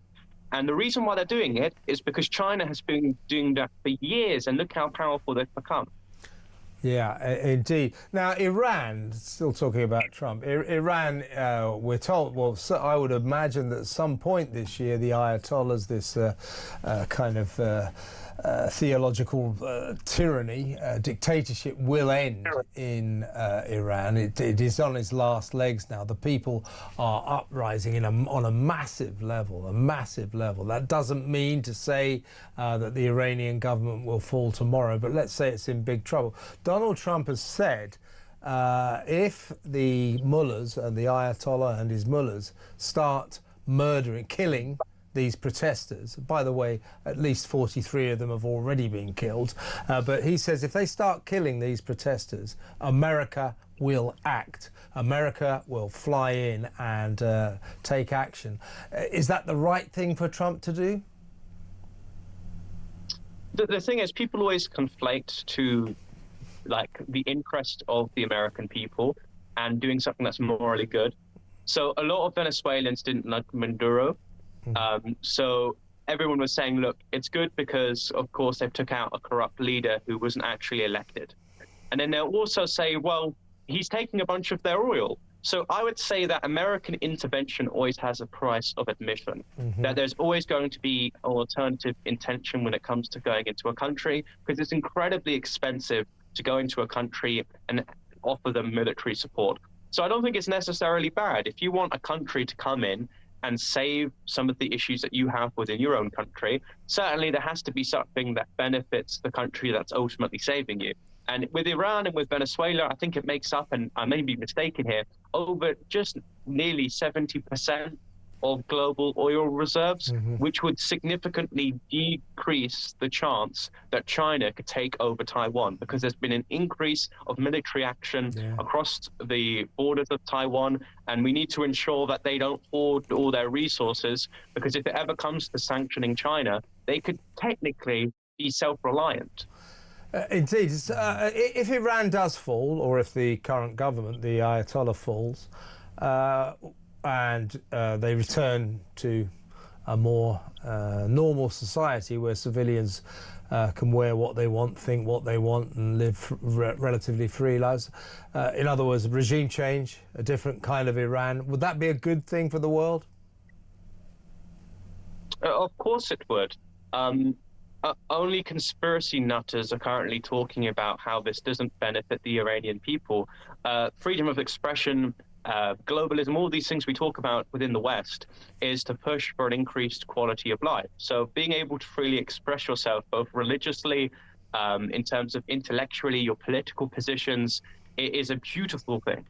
And the reason why they're doing it is because China has been doing that for years, and look how powerful they've become. Yeah, indeed. Now, Iran, still talking about Trump, Iran, we're told, well, so I would imagine that at some point this year, the Ayatollahs, this kind of theological tyranny, dictatorship will end in Iran. It is on its last legs now. The people are uprising on a massive level, That doesn't mean to say that the Iranian government will fall tomorrow, but let's say it's in big trouble. Donald Trump has said if the mullahs and the Ayatollah and his mullahs start murdering, killing these protesters, by the way, at least 43 of them have already been killed, but he says if they start killing these protesters, America will act. America will fly in and take action. Is that the right thing for Trump to do? The thing is, people always conflate to like the interest of the American people and doing something that's morally good. So a lot of Venezuelans didn't like Maduro. So everyone was saying, look, it's good because, of course, they took out a corrupt leader who wasn't actually elected. And then they'll also say, well, he's taking a bunch of their oil. So I would say that American intervention always has a price of admission, that there's always going to be an alternative intention when it comes to going into a country, because it's incredibly expensive to go into a country and offer them military support. So I don't think it's necessarily bad. If you want a country to come in and save some of the issues that you have within your own country, certainly there has to be something that benefits the country that's ultimately saving you. And with Iran and with Venezuela, I think it makes up, and I may be mistaken here, over just nearly 70% of global oil reserves, which would significantly decrease the chance that China could take over Taiwan, because there's been an increase of military action across the borders of Taiwan, and we need to ensure that they don't hoard all their resources, because if it ever comes to sanctioning China, they could technically be self-reliant. Indeed. If Iran does fall, or if the current government, the Ayatollah, falls, and they return to a more normal society where civilians can wear what they want, think what they want, and live relatively free lives. In other words, regime change, a different kind of Iran. Would that be a good thing for the world? Of course it would. Only conspiracy nutters are currently talking about how this doesn't benefit the Iranian people. Freedom of expression, globalism, all these things we talk about within the West is to push for an increased quality of life. So being able to freely express yourself, both religiously, in terms of intellectually, your political positions, it is a beautiful thing.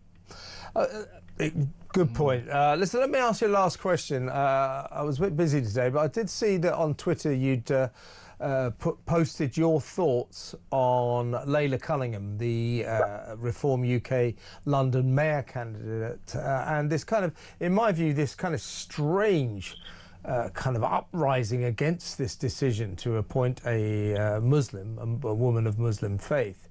Good point. Listen, let me ask you a last question. I was a bit busy today, but I did see that on Twitter you'd posted your thoughts on Layla Cunningham, the Reform UK London Mayor candidate, and this kind of, in my view, this kind of strange kind of uprising against this decision to appoint a Muslim, a woman of Muslim faith.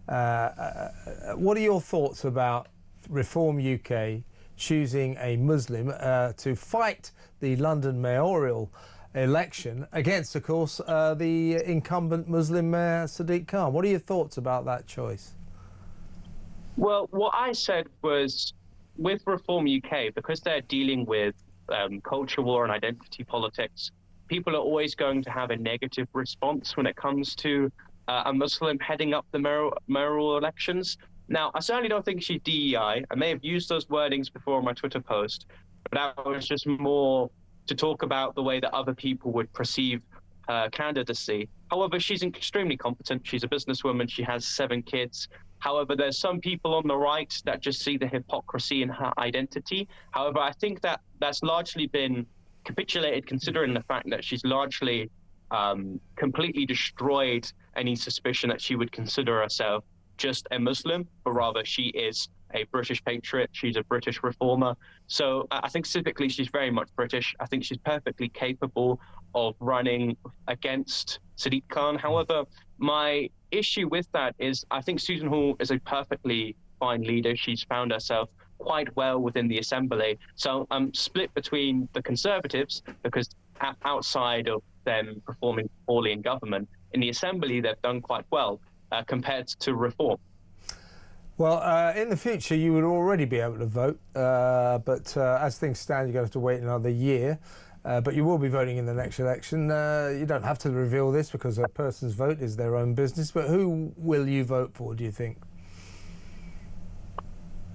What are your thoughts about Reform UK choosing a Muslim to fight the London mayoral election against, of course, the incumbent Muslim Mayor Sadiq Khan? What are your thoughts about that choice? Well, what I said was, with Reform UK, because they're dealing with culture war and identity politics, people are always going to have a negative response when it comes to a Muslim heading up the mayoral elections. Now, I certainly don't think she's DEI. I may have used those wordings before in my Twitter post, but that was just more to talk about the way that other people would perceive her candidacy. However, she's extremely competent. She's a businesswoman. She has 7 kids. However, there's some people on the right that just see the hypocrisy in her identity. However, I think that that's largely been capitulated, considering the fact that she's largely completely destroyed any suspicion that she would consider herself just a Muslim, but rather she is a British patriot. She's a British reformer. So I think civically she's very much British. I think she's perfectly capable of running against Sadiq Khan. However, my issue with that is I think Susan Hall is a perfectly fine leader. She's found herself quite well within the Assembly. So I'm split between the Conservatives, because outside of them performing poorly in government, in the Assembly they've done quite well compared to Reform. Well, in the future, you would already be able to vote, but as things stand, you're going to have to wait another year. But you will be voting in the next election. You don't have to reveal this because a person's vote is their own business. But who will you vote for, do you think?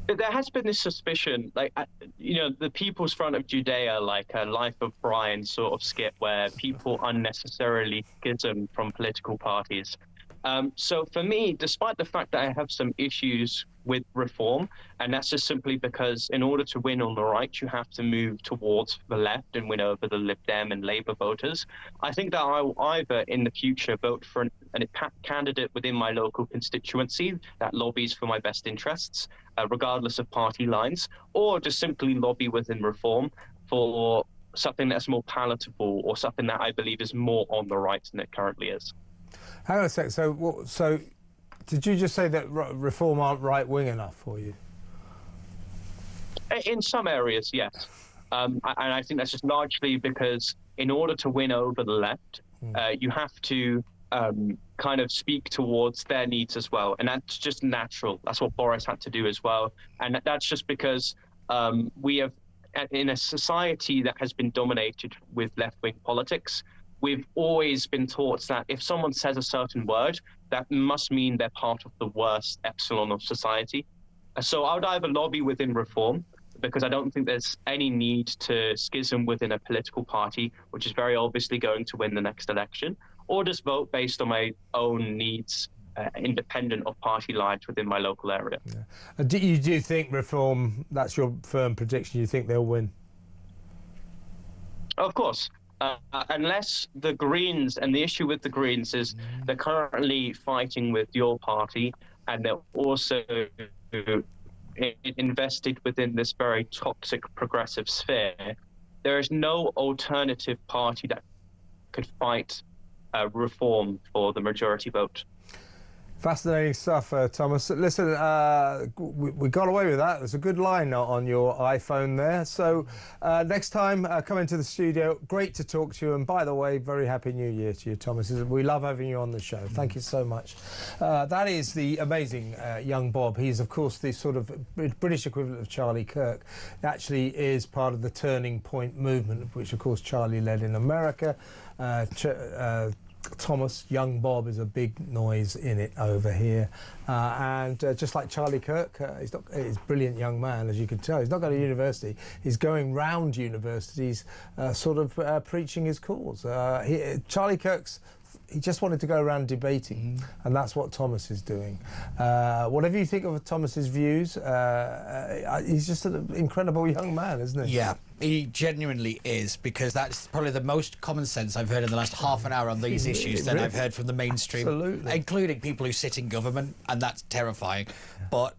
There has been this suspicion, like, the People's Front of Judea, like a Life of Brian sort of skit where people unnecessarily schism from political parties. So for me, despite the fact that I have some issues with Reform, and that's just simply because in order to win on the right, you have to move towards the left and win over the Lib Dem and Labour voters, I think that I will either in the future vote for a candidate within my local constituency that lobbies for my best interests, regardless of party lines, or just simply lobby within Reform for something that's more palatable or something that I believe is more on the right than it currently is. Hang on a sec. So did you just say that Reform aren't right-wing enough for you? In some areas, yes. And I think that's just largely because in order to win over the left, you have to kind of speak towards their needs as well. And that's just natural. That's what Boris had to do as well. And that's just because we have, in a society that has been dominated with left-wing politics, we've always been taught that if someone says a certain word, that must mean they're part of the worst epsilon of society. So I would either lobby within Reform, because I don't think there's any need to schism within a political party, which is very obviously going to win the next election, or just vote based on my own needs, independent of party lines within my local area. Yeah. Do you think Reform, that's your firm prediction, you think they'll win? Of course. Unless the Greens, and the issue with the Greens is they're currently fighting with your party, and they're also invested within this very toxic progressive sphere. There is no alternative party that could fight Reform for the majority vote. Fascinating stuff, Thomas. Listen, we got away with that. There's a good line on your iPhone there. So next time, come into the studio. Great to talk to you. And by the way, very Happy New Year to you, Thomas. We love having you on the show. Thank you so much. That is the amazing young Bob. He's, of course, the sort of British equivalent of Charlie Kirk. He actually is part of the Turning Point movement, which, of course, Charlie led in America. Thomas, young Bob, is a big noise in it over here. And just like Charlie Kirk, he's a brilliant young man, as you can tell. He's not going to university. He's going round universities, sort of preaching his cause. Charlie Kirk's, he just wanted to go around debating, and that's what Thomas is doing. Whatever you think of Thomas's views, he's just an incredible young man, isn't he? Yeah, he genuinely is, because that's probably the most common sense I've heard in the last half an hour on these issues that I've heard from the mainstream, including people who sit in government, and that's terrifying. But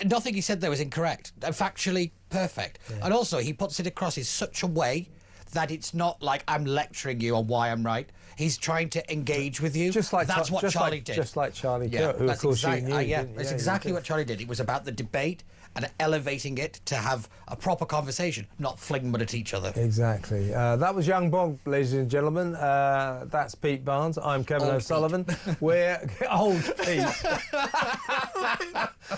nothing he said there was incorrect. Factually perfect. Yeah. And also, he puts it across in such a way that it's not like I'm lecturing you on why I'm right. He's trying to engage with you. Just like that's what Charlie did. Just like Charlie Kirk, who of course you knew. That's exactly what Charlie did. It was about the debate and elevating it to have a proper conversation, not fling mud at each other. Exactly. That was young Bob, ladies and gentlemen. That's Pete Barnes. I'm Kevin O'Sullivan. We're old Pete.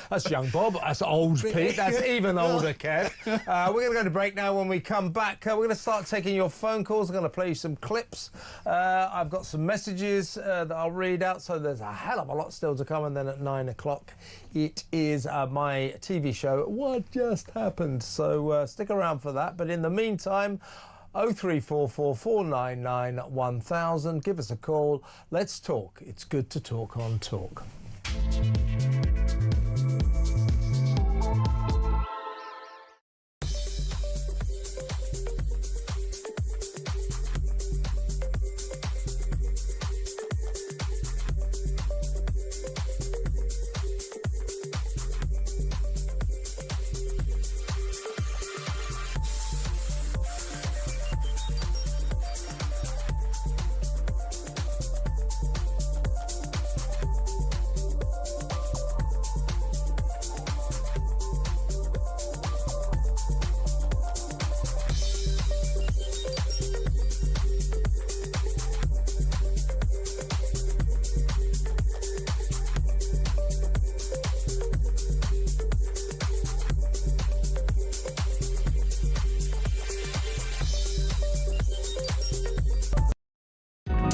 That's young Bob. That's old Pete. That's even older Kev. We're going to go to break now. When we come back, we're going to start taking your phone calls. I'm going to play you some clips. I've got some messages that I'll read out, so there's a hell of a lot still to come. And then at 9 o'clock, it is my TV show, What Just Happened. So stick around for that. But in the meantime, 0344 499 1000. Give us a call. Let's talk. It's good to talk on Talk.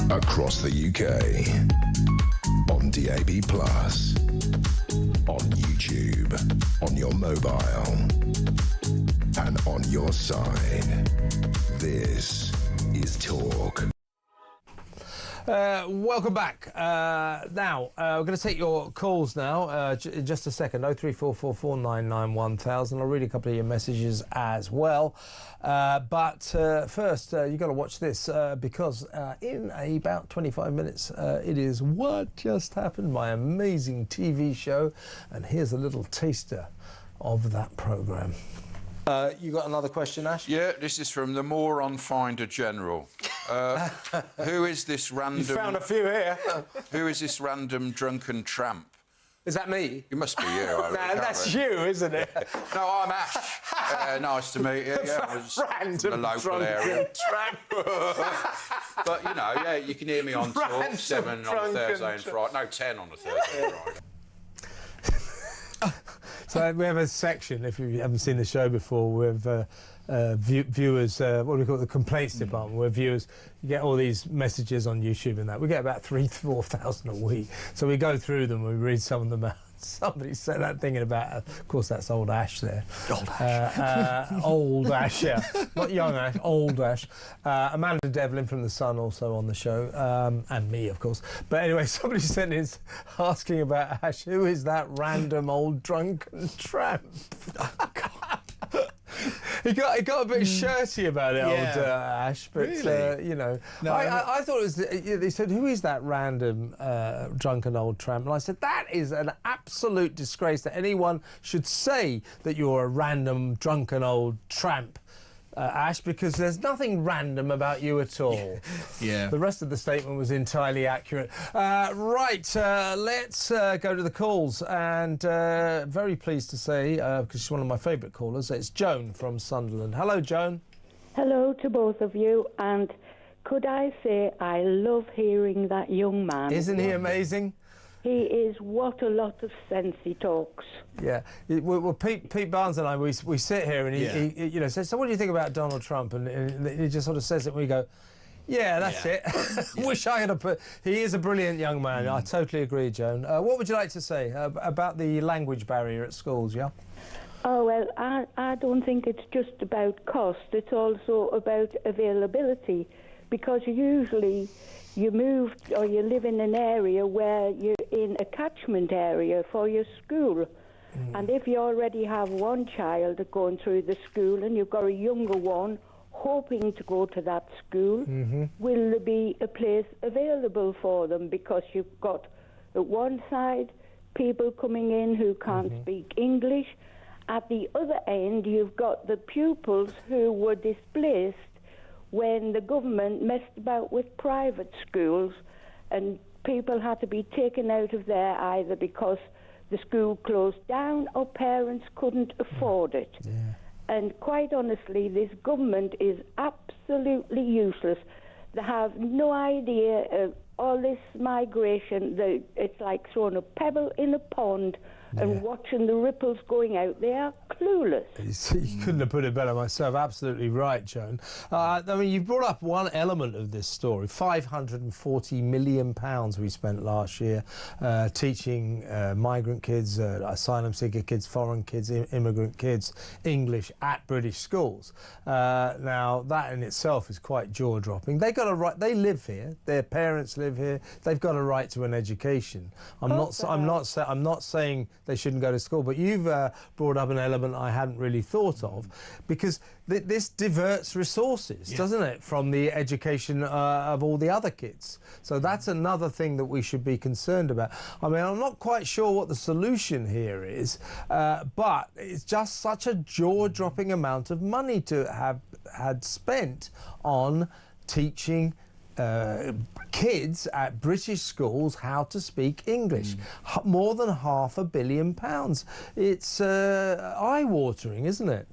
Across the UK, on DAB+, on YouTube, on your mobile, and on your side. This is Talk. Welcome back. Now, we're going to take your calls now in just a second. 0344 499 1000. I'll read a couple of your messages as well. But first, you've got to watch this because in about 25 minutes, it is What Just Happened, my amazing TV show. And here's a little taster of that programme. You got another question, Ash? Yeah, this is from the Moron Finder General. Who is this random... You found a few here. Who is this random drunken tramp? Is that me? It must be you. No, that's you, isn't it? No, I'm Ash. Nice to meet you. Yeah, random the local area. tramp. But, you know, yeah, you can hear me on Talk, 7 on a Thursday and Friday. No, 10 on a Thursday and Friday. So we have a section, if you haven't seen the show before, with viewers, what do we call it, the complaints department, where viewers, you get all these messages on YouTube and that. We get about 3,000 to 4,000 a week. So we go through them, we read some of them out. Somebody said that thinking about, of course, that's old Ash there. Old Ash. Old Ash, yeah. Not young Ash, old Ash. Amanda Devlin from The Sun also on the show, and me, of course. But anyway, somebody sent in asking about Ash. Who is that random old drunken tramp? Oh, God. He got a bit shirty about it, old Ash, but Really? you know, No, I thought it was. They said, "Who is that random drunken old tramp?" And I said, "That is an absolute disgrace that anyone should say that you're a random drunken old tramp." Ash, because there's nothing random about you at all. Yeah. The rest of the statement was entirely accurate. Let's go to the calls. And very pleased to say, because she's one of my favourite callers, it's Joan from Sunderland. Hello, Joan. Hello to both of you. And could I say I love hearing that young man. Isn't he amazing? He is, what a lot of sense he talks. Yeah. Well, Pete Barnes and I, we sit here and he you know, says, so what do you think about Donald Trump? And he just sort of says it and we go, yeah, that's it. Wish I had put... He is a brilliant young man. I totally agree, Joan. What would you like to say about the language barrier at schools, yeah? Oh, well, I don't think it's just about cost. It's also about availability, because usually you move or you live in an area where you're in a catchment area for your school. And if you already have one child going through the school and you've got a younger one hoping to go to that school, will there be a place available for them? Because you've got at one side people coming in who can't speak English. At the other end, you've got the pupils who were displaced when the government messed about with private schools, and people had to be taken out of there either because the school closed down or parents couldn't afford it. Yeah. And quite honestly, this government is absolutely useless. They have no idea of all this migration. It's like throwing a pebble in a pond and watching the ripples going out. They are clueless. You couldn't have put it better myself. Absolutely right, Joan. I mean, you brought up one element of this story. £540 million we spent last year teaching migrant kids, asylum seeker kids, foreign kids, immigrant kids, English at British schools. Now, that in itself is quite jaw-dropping. They got a right. They live here. Their parents live here. They've got a right to an education. I'm not saying they shouldn't go to school, but you've brought up an element I hadn't really thought of, because this diverts resources, doesn't it, from the education of all the other kids. So that's another thing that we should be concerned about. I mean, I'm not quite sure what the solution here is, but it's just such a jaw-dropping amount of money to have had spent on teaching kids at British schools how to speak English. More than £500 million. It's eye-watering, isn't it?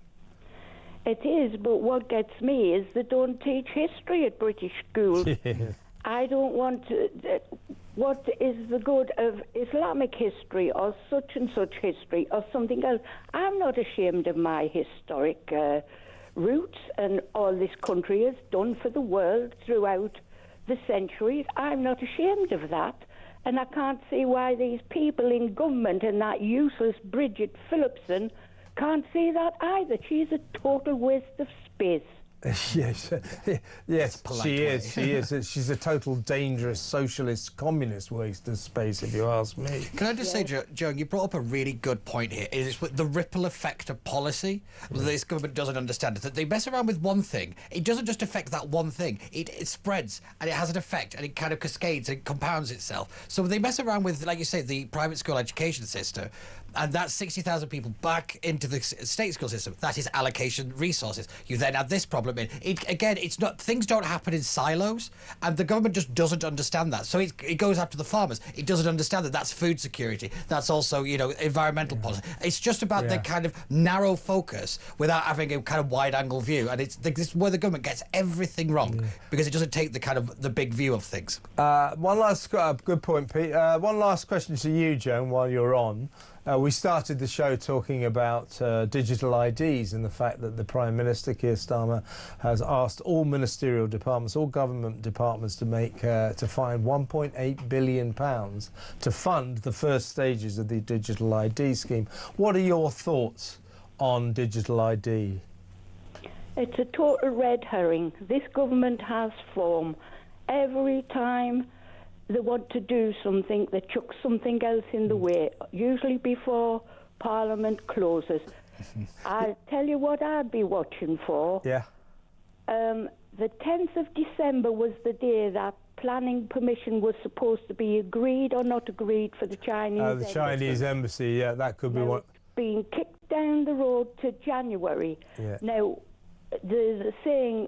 It is, but what gets me is they don't teach history at British schools. I don't want to... what is the good of Islamic history or such and such history or something else? I'm not ashamed of my historic roots and all this country has done for the world throughout the centuries. I'm not ashamed of that, and I can't see why these people in government and that useless Bridget Phillipson can't see that either. She's a total waste of space. Yes, she is. She's a total dangerous socialist, communist waste of space, if you ask me. Can I just say, Joan, you brought up a really good point here. It's the ripple effect of policy that this government doesn't understand. That they mess around with one thing, it doesn't just affect that one thing. It spreads and it has an effect and it kind of cascades and compounds itself. So they mess around with, like you say, the private school education system, and that's 60,000 people back into the state school system. That is allocation resources. You then add this problem in. Again, it's not, things don't happen in silos, and the government just doesn't understand that. So it goes after the farmers. It doesn't understand that that's food security. That's also, you know, environmental policy. It's just about the kind of narrow focus without having a kind of wide-angle view. And it's this is where the government gets everything wrong, because it doesn't take the kind of the big view of things. One last good point, Pete. One last question to you, Joan, while you're on. We started the show talking about digital IDs and the fact that the Prime Minister, Keir Starmer, has asked all ministerial departments, all government departments to find £1.8 billion to fund the first stages of the digital ID scheme. What are your thoughts on digital ID? It's a total red herring. This government has form. Every time they want to do something, they chuck something else in the way, usually before Parliament closes. I'll tell you what I'd be watching for. Yeah. The 10th of December was the day that planning permission was supposed to be agreed or not agreed for the Chinese embassy. The Chinese embassy, yeah, that could be now, what... It's being kicked down the road to January. Yeah. Now, the saying...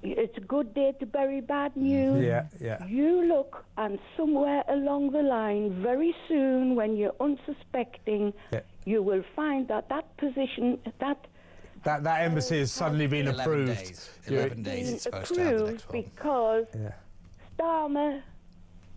it's a good day to bury bad news. Yeah. You look, and somewhere along the line, very soon, when you're unsuspecting, you will find that position, that embassy has suddenly been 11 approved. Days. 11 days it's supposed to have the next one. Because Starmer...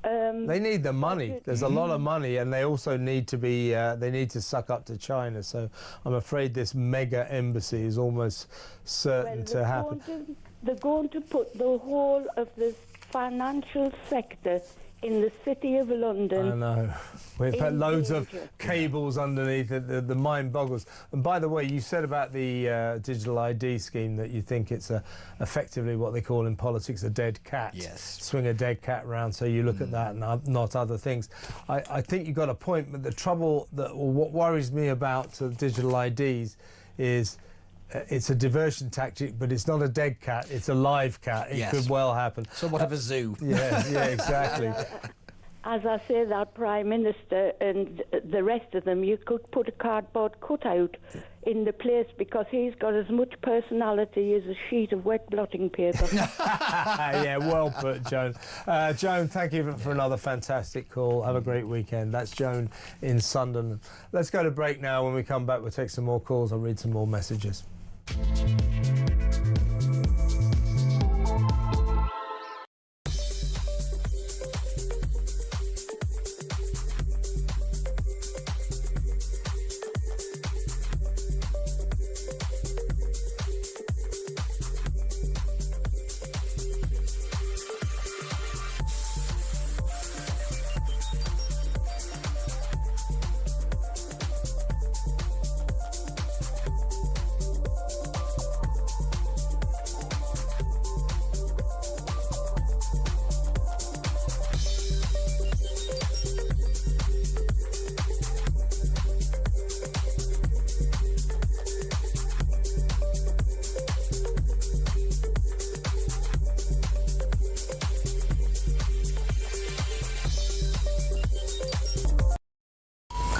they need the money. There's a lot of money, and they also need to be. They need to suck up to China. So I'm afraid this mega embassy is almost certain to happen. They're going to put the whole of the financial sector in the City of London. I know. We've had loads of cables underneath it. The mind boggles. And by the way, you said about the digital ID scheme that you think it's effectively what they call in politics a dead cat. Yes. Swing a dead cat around, so you look at that and not other things. I think you've got a point, but the trouble, what worries me about digital IDs is it's a diversion tactic, but it's not a dead cat, it's a live cat. It could well happen. Somewhat of a zoo. Yeah, exactly. As I say, that Prime Minister and the rest of them, you could put a cardboard cutout in the place because he's got as much personality as a sheet of wet blotting paper. Yeah, well put, Joan. Joan, thank you for another fantastic call. Have a great weekend. That's Joan in Sunderland. Let's go to break now. When we come back, we'll take some more calls. I'll read some more messages.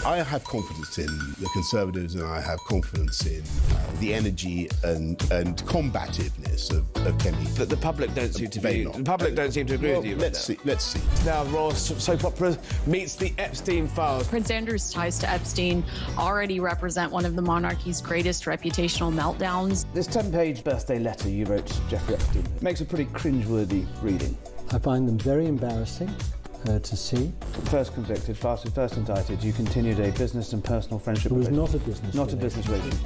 I have confidence in the Conservatives, and I have confidence in the energy and combativeness of Kemi. But the public don't seem to be. The public don't seem to agree with you. Let's see. Now, Raw soap opera meets the Epstein files. Prince Andrew's ties to Epstein already represent one of the monarchy's greatest reputational meltdowns. This 10-page birthday letter you wrote to Jeffrey Epstein makes a pretty cringeworthy reading. I find them very embarrassing to see. First convicted, first indicted, you continued a business and personal friendship. It was not a business Not a business relationship.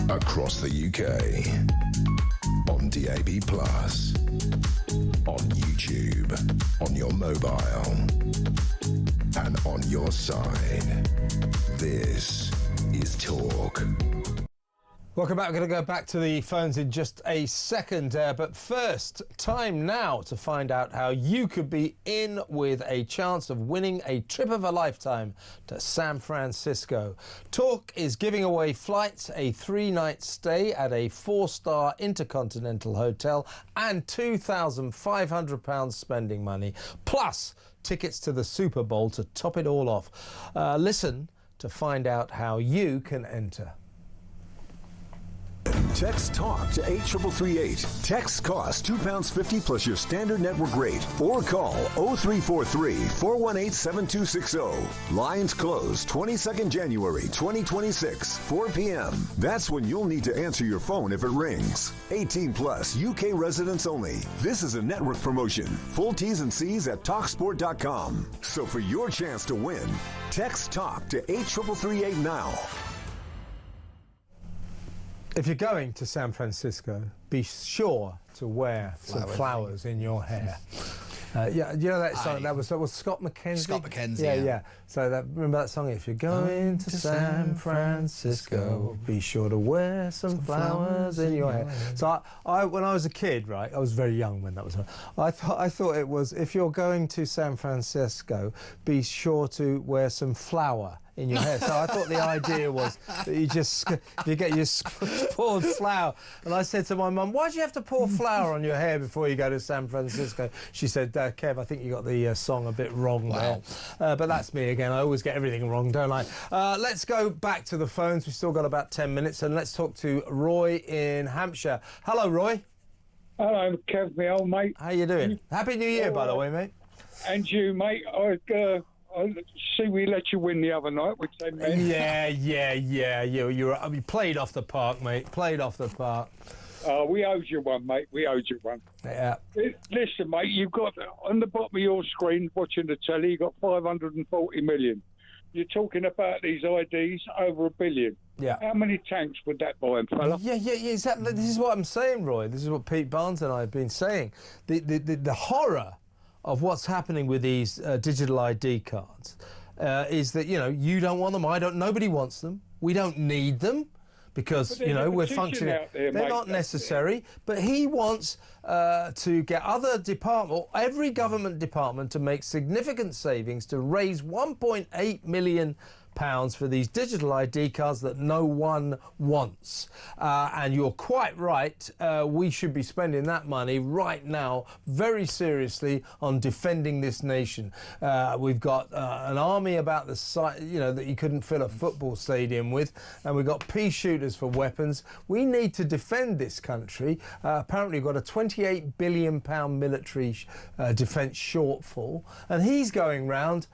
Across the UK, on DAB+, on YouTube, on your mobile, and on your side. This is Talk. Welcome back. We're going to go back to the phones in just a second. But first, time now to find out how you could be in with a chance of winning a trip of a lifetime to San Francisco. Talk is giving away flights, a 3-night stay at a 4-star intercontinental hotel, and £2,500 spending money, plus tickets to the Super Bowl to top it all off. Listen to find out how you can enter. Text TALK to 83338. Text costs £2.50 plus your standard network rate. Or call 0343 418 7260. Lines close 22nd January 2026, 4 p.m. That's when you'll need to answer your phone if it rings. 18 plus, UK residents only. This is a network promotion. Full T's and C's at TalkSport.com. So for your chance to win, text TALK to 83338 now. If you're going to San Francisco, be sure to wear some flowers in your hair. Yeah, you know that song? That was Scott McKenzie. Scott McKenzie. Yeah. So remember that song? If you're going to San Francisco, be sure to wear some flowers in your hair. So I, when I was a kid, right, I was very young when that was. I thought it was, if you're going to San Francisco, be sure to wear some flour in your hair. So I thought the idea was that you get your poured flour. And I said to my mum, why do you have to pour flour on your hair before you go to San Francisco? She said, Kev, I think you got the song a bit wrong there. But that's me again. I always get everything wrong, don't I? Let's go back to the phones. We've still got about 10 minutes, and let's talk to Roy in Hampshire. Hello, Roy. Hello, Kev, my old mate. How you doing? Happy New Year, by the way, mate. And you, mate. I see we let you win the other night with 10 men. Yeah. You played off the park, mate. Played off the park. We owed you one, mate. We owed you one. Yeah. Listen, mate, you've got, on the bottom of your screen, watching the telly, you've got 540 million. You're talking about these IDs, over $1 billion. Yeah. How many tanks would that buy, fella? Yeah, exactly. This is what I'm saying, Roy. This is what Pete Barnes and I have been saying. The horror of what's happening with these digital ID cards is that, you don't want them, I don't, nobody wants them, we don't need them because, we're functioning. They're not necessary, but he wants to get other department, or every government department, to make significant savings to raise £1.8 million for these digital ID cards that no one wants. And you're quite right, we should be spending that money right now very seriously on defending this nation. We've got an army about the size, that you couldn't fill a football stadium with, and we've got pea shooters for weapons. We need to defend this country. Apparently we've got a £28 billion military defence shortfall, and he's going round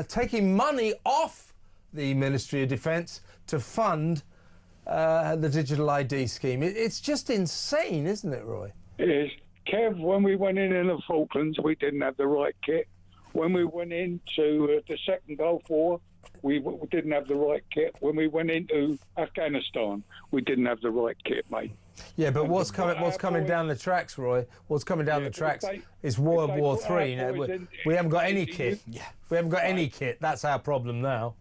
taking money off the Ministry of Defence to fund the digital ID scheme. It's just insane, isn't it, Roy? It is. Kev, when we went in the Falklands, we didn't have the right kit. When we went into the second Gulf War, we didn't have the right kit. When we went into Afghanistan, we didn't have the right kit, mate. Yeah, but what's coming down the tracks, Roy? What's coming down the tracks is World War III. We haven't got any kit. Yeah, we haven't got any kit. That's our problem now.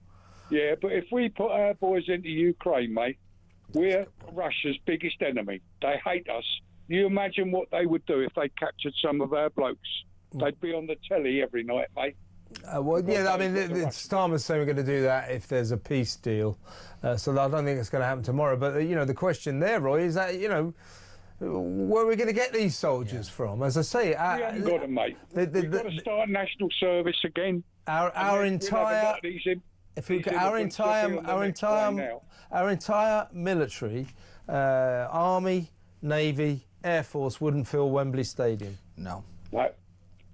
Yeah, but if we put our boys into Ukraine, mate, we're Russia's biggest enemy. They hate us. You imagine what they would do if they captured some of our blokes. They'd be on the telly every night, mate. Starmer's saying we're going to do that if there's a peace deal. So I don't think it's going to happen tomorrow. But, the question there, Roy, is that, where are we going to get these soldiers from? As I say... we haven't got them, mate. We've got to start national service again. Our entire military, Army, Navy, Air Force wouldn't fill Wembley Stadium. No.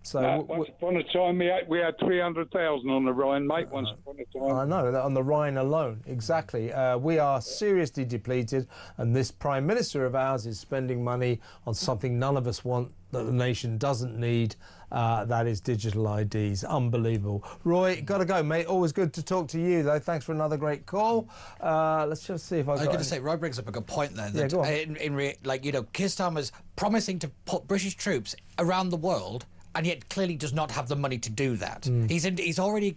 So once upon a time, we had 300,000 on the Rhine, mate. Once upon a time. I know that on the Rhine alone, exactly. We are seriously depleted, and this Prime Minister of ours is spending money on something none of us want, that the nation doesn't need. That is digital IDs. Unbelievable. Roy, got to go, mate. Always good to talk to you, though. Thanks for another great call. Let's just see if I was going to say, Roy brings up a good point there. That go on. Keir Starmer's promising to put British troops around the world, and yet clearly does not have the money to do that. He's already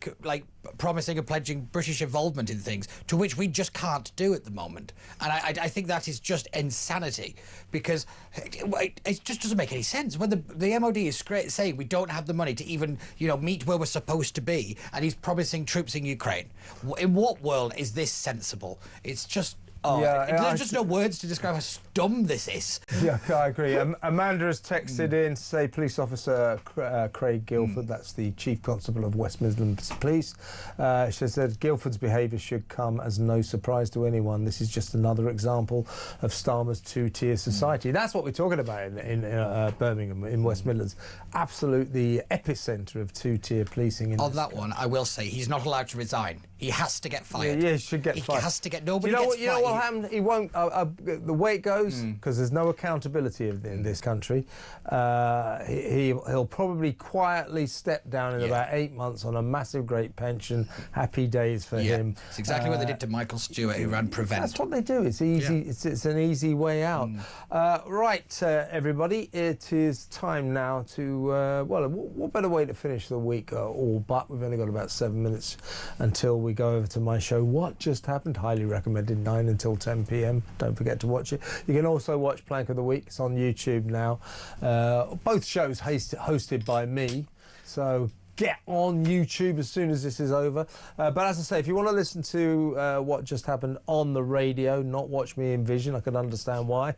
promising and pledging British involvement in things to which we just can't do at the moment. And I think that is just insanity, because it just doesn't make any sense. When the MOD is saying we don't have the money to even meet where we're supposed to be, and he's promising troops in Ukraine. In what world is this sensible? It's just Oh, Yeah, there's just no words to describe how dumb this is. Yeah, I agree. Amanda has texted in to say police officer Craig Guilford, that's the Chief Constable of West Midlands Police. She said Guilford's behaviour should come as no surprise to anyone. This is just another example of Starmer's two-tier society. That's what we're talking about in Birmingham, in West Midlands. Absolutely epicentre of two-tier policing. On that one, I will say he's not allowed to resign. He has to get fired. Yeah, he should get fired. He has to get... Nobody gets fired. You know what happened? He won't... the way it goes, because there's no accountability in this country, he'll probably quietly step down in about 8 months on a massive, great pension. Happy days for him. It's exactly what they did to Michael Stewart, who ran Prevent. That's what they do. It's easy. Yeah. It's an easy way out. Right, everybody, it is time now to... well, what better way to finish the week? All but we've only got about 7 minutes until we go over to my show, What Just Happened. Highly recommended, 9 until 10 p.m. Don't forget to watch it. You can also watch Plank of the Week. It's on YouTube now. Both shows hosted by me. So get on YouTube as soon as this is over. But as I say, if you want to listen to What Just Happened on the radio, not watch me in vision, I can understand why.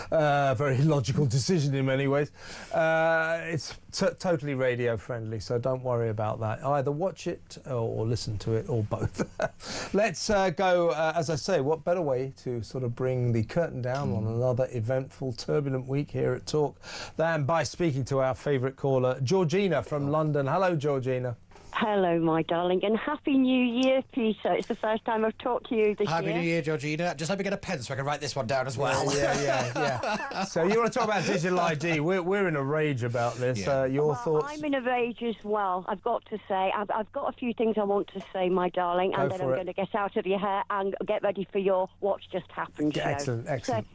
Very logical decision in many ways. It's totally radio friendly, so don't worry about that. Either watch it or listen to it, or both. Let's go, as I say, what better way to sort of bring the curtain down on another eventful, turbulent week here at Talk than by speaking to our favourite caller, Georgina from London. Hello, Georgina. Hello, my darling, and Happy New Year, Peter. It's the first time I've talked to you this year. Happy New Year, Georgina. Just let me get a pen so I can write this one down as well. Yeah. So you want to talk about digital ID? We're in a rage about this. Your thoughts? I'm in a rage as well, I've got to say. I've got a few things I want to say, my darling, and then I'm going to get out of your hair and get ready for your What's Just Happened show. Excellent.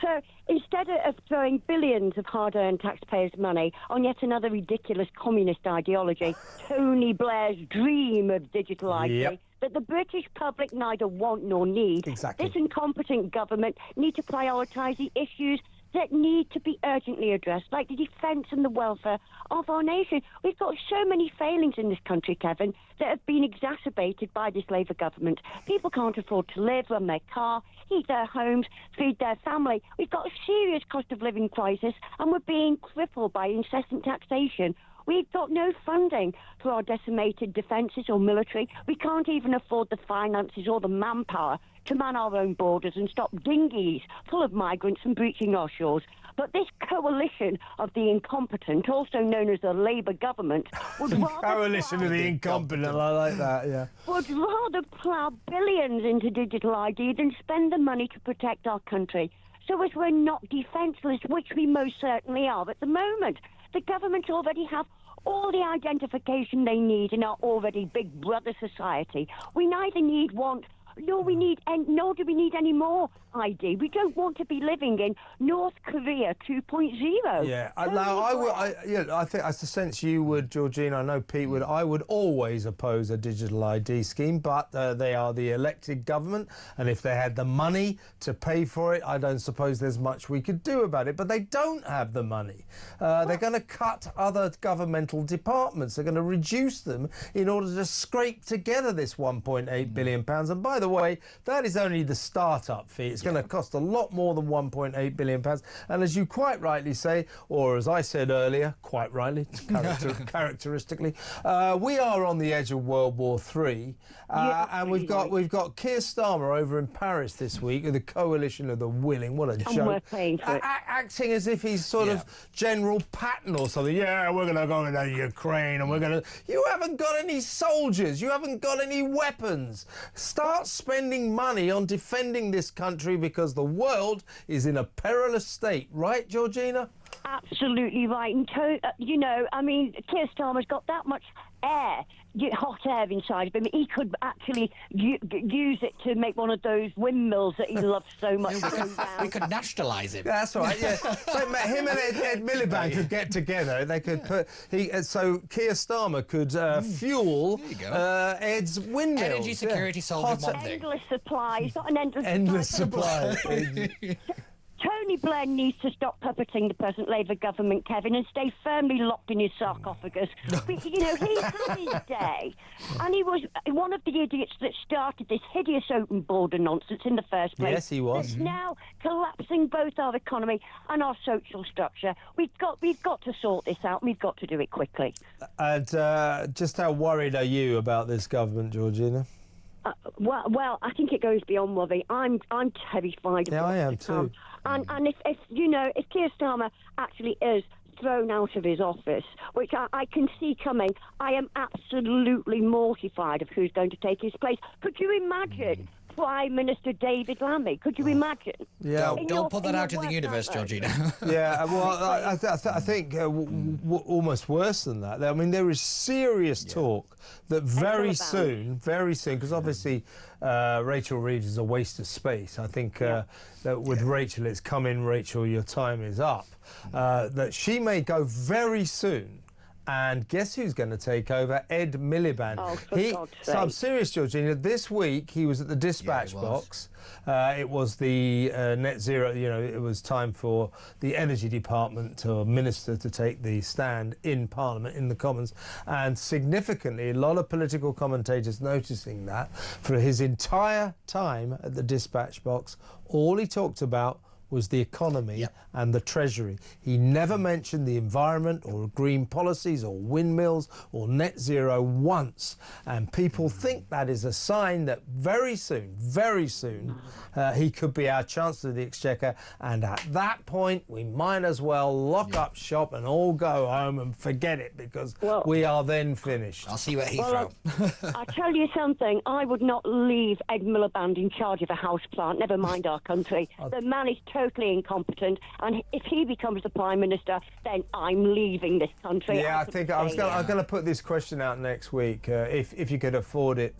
So instead of throwing billions of hard-earned taxpayers' money on yet another ridiculous communist ideology, Tony Blair's dream of digital ID, that the British public neither want nor need, this incompetent government need to prioritise the issues that need to be urgently addressed, like the defence and the welfare of our nation. We've got so many failings in this country, Kevin, that have been exacerbated by this Labour government. People can't afford to live, run their car, heat their homes, feed their family. We've got a serious cost of living crisis, and we're being crippled by incessant taxation. We've got no funding for our decimated defences or military. We can't even afford the finances or the manpower to man our own borders and stop dinghies full of migrants from breaching our shores. But this coalition of the incompetent, also known as the Labour government, would rather... Coalition of the incompetent, I like that, yeah. ...would rather plough billions into digital ID than spend the money to protect our country. So as we're not defenceless, which we most certainly are at the moment, the government already have all the identification they need in our already big brother society. We neither want, nor do we need any more ID. We don't want to be living in North Korea 2.0. Yeah, I think that's the sense you would, Georgina. I know Pete would. I would always oppose a digital ID scheme, but they are the elected government, and if they had the money to pay for it, I don't suppose there's much we could do about it. But they don't have the money. They're going to cut other governmental departments. They're going to reduce them in order to scrape together this £1.8 billion. And by the way, that is only the start-up fee. It's going to cost a lot more than £1.8 billion. And as you quite rightly say, or as I said earlier, quite rightly, characteristically, we are on the edge of World War III. And we've got Keir Starmer over in Paris this week with a coalition of the willing. What a joke. Acting as if he's sort of General Patton or something. Yeah, we're going to go into Ukraine and we're going to... You haven't got any soldiers. You haven't got any weapons. Start spending money on defending this country because the world is in a perilous state. Right, Georgina? Absolutely right. And, Keir Starmer's got that much hot air inside of him. He could actually use it to make one of those windmills that he loves so much. We could nationalise him. That's right, yeah. So him and Ed Miliband could get together. They could put... so Keir Starmer could fuel Ed's windmills. Energy security solved one thing. Endless supply. He's got an endless supply. Tony Blair needs to stop puppeting the present Labour government, Kevin, and stay firmly locked in his sarcophagus. But, you know, he had his day, and he was one of the idiots that started this hideous open border nonsense in the first place. Yes, he was. It's now collapsing both our economy and our social structure. We've got to sort this out, and we've got to do it quickly. And just how worried are you about this government, Georgina? Well, I think it goes beyond worry. I'm terrified of Yeah, I am what's to come. too. And if you know, if Keir Starmer actually is thrown out of his office, which I can see coming, I am absolutely mortified of who's going to take his place. Could you imagine Prime Minister David Lammy? Could you imagine? Yeah, don't put that out in the universe, Georgina. Yeah, well, I think almost worse than that. I mean, there is serious talk that very soon, because obviously Rachel Reeves is a waste of space. I think that with Rachel, it's come in, Rachel, your time is up. That she may go very soon. And guess who's going to take over? Ed Miliband. Oh, for God's sake. So I'm serious, Georgina. This week he was at the dispatch box. It was the net zero. You know, it was time for the Energy Department or Minister to take the stand in Parliament, in the Commons, and significantly, a lot of political commentators noticing that for his entire time at the dispatch box, all he talked about was the economy and the Treasury. He never mentioned the environment or green policies or windmills or net zero once. And people think that is a sign that very soon, he could be our Chancellor of the Exchequer. And at that point, we might as well lock up shop and all go home and forget it, because we are then finished. I'll see you at Heathrow. I tell you something, I would not leave Ed Miliband in charge of a house plant, never mind our country. The man is totally incompetent, and if he becomes the Prime Minister, then I'm leaving this country. Yeah, I think I'm going to put this question out next week. If you could afford it,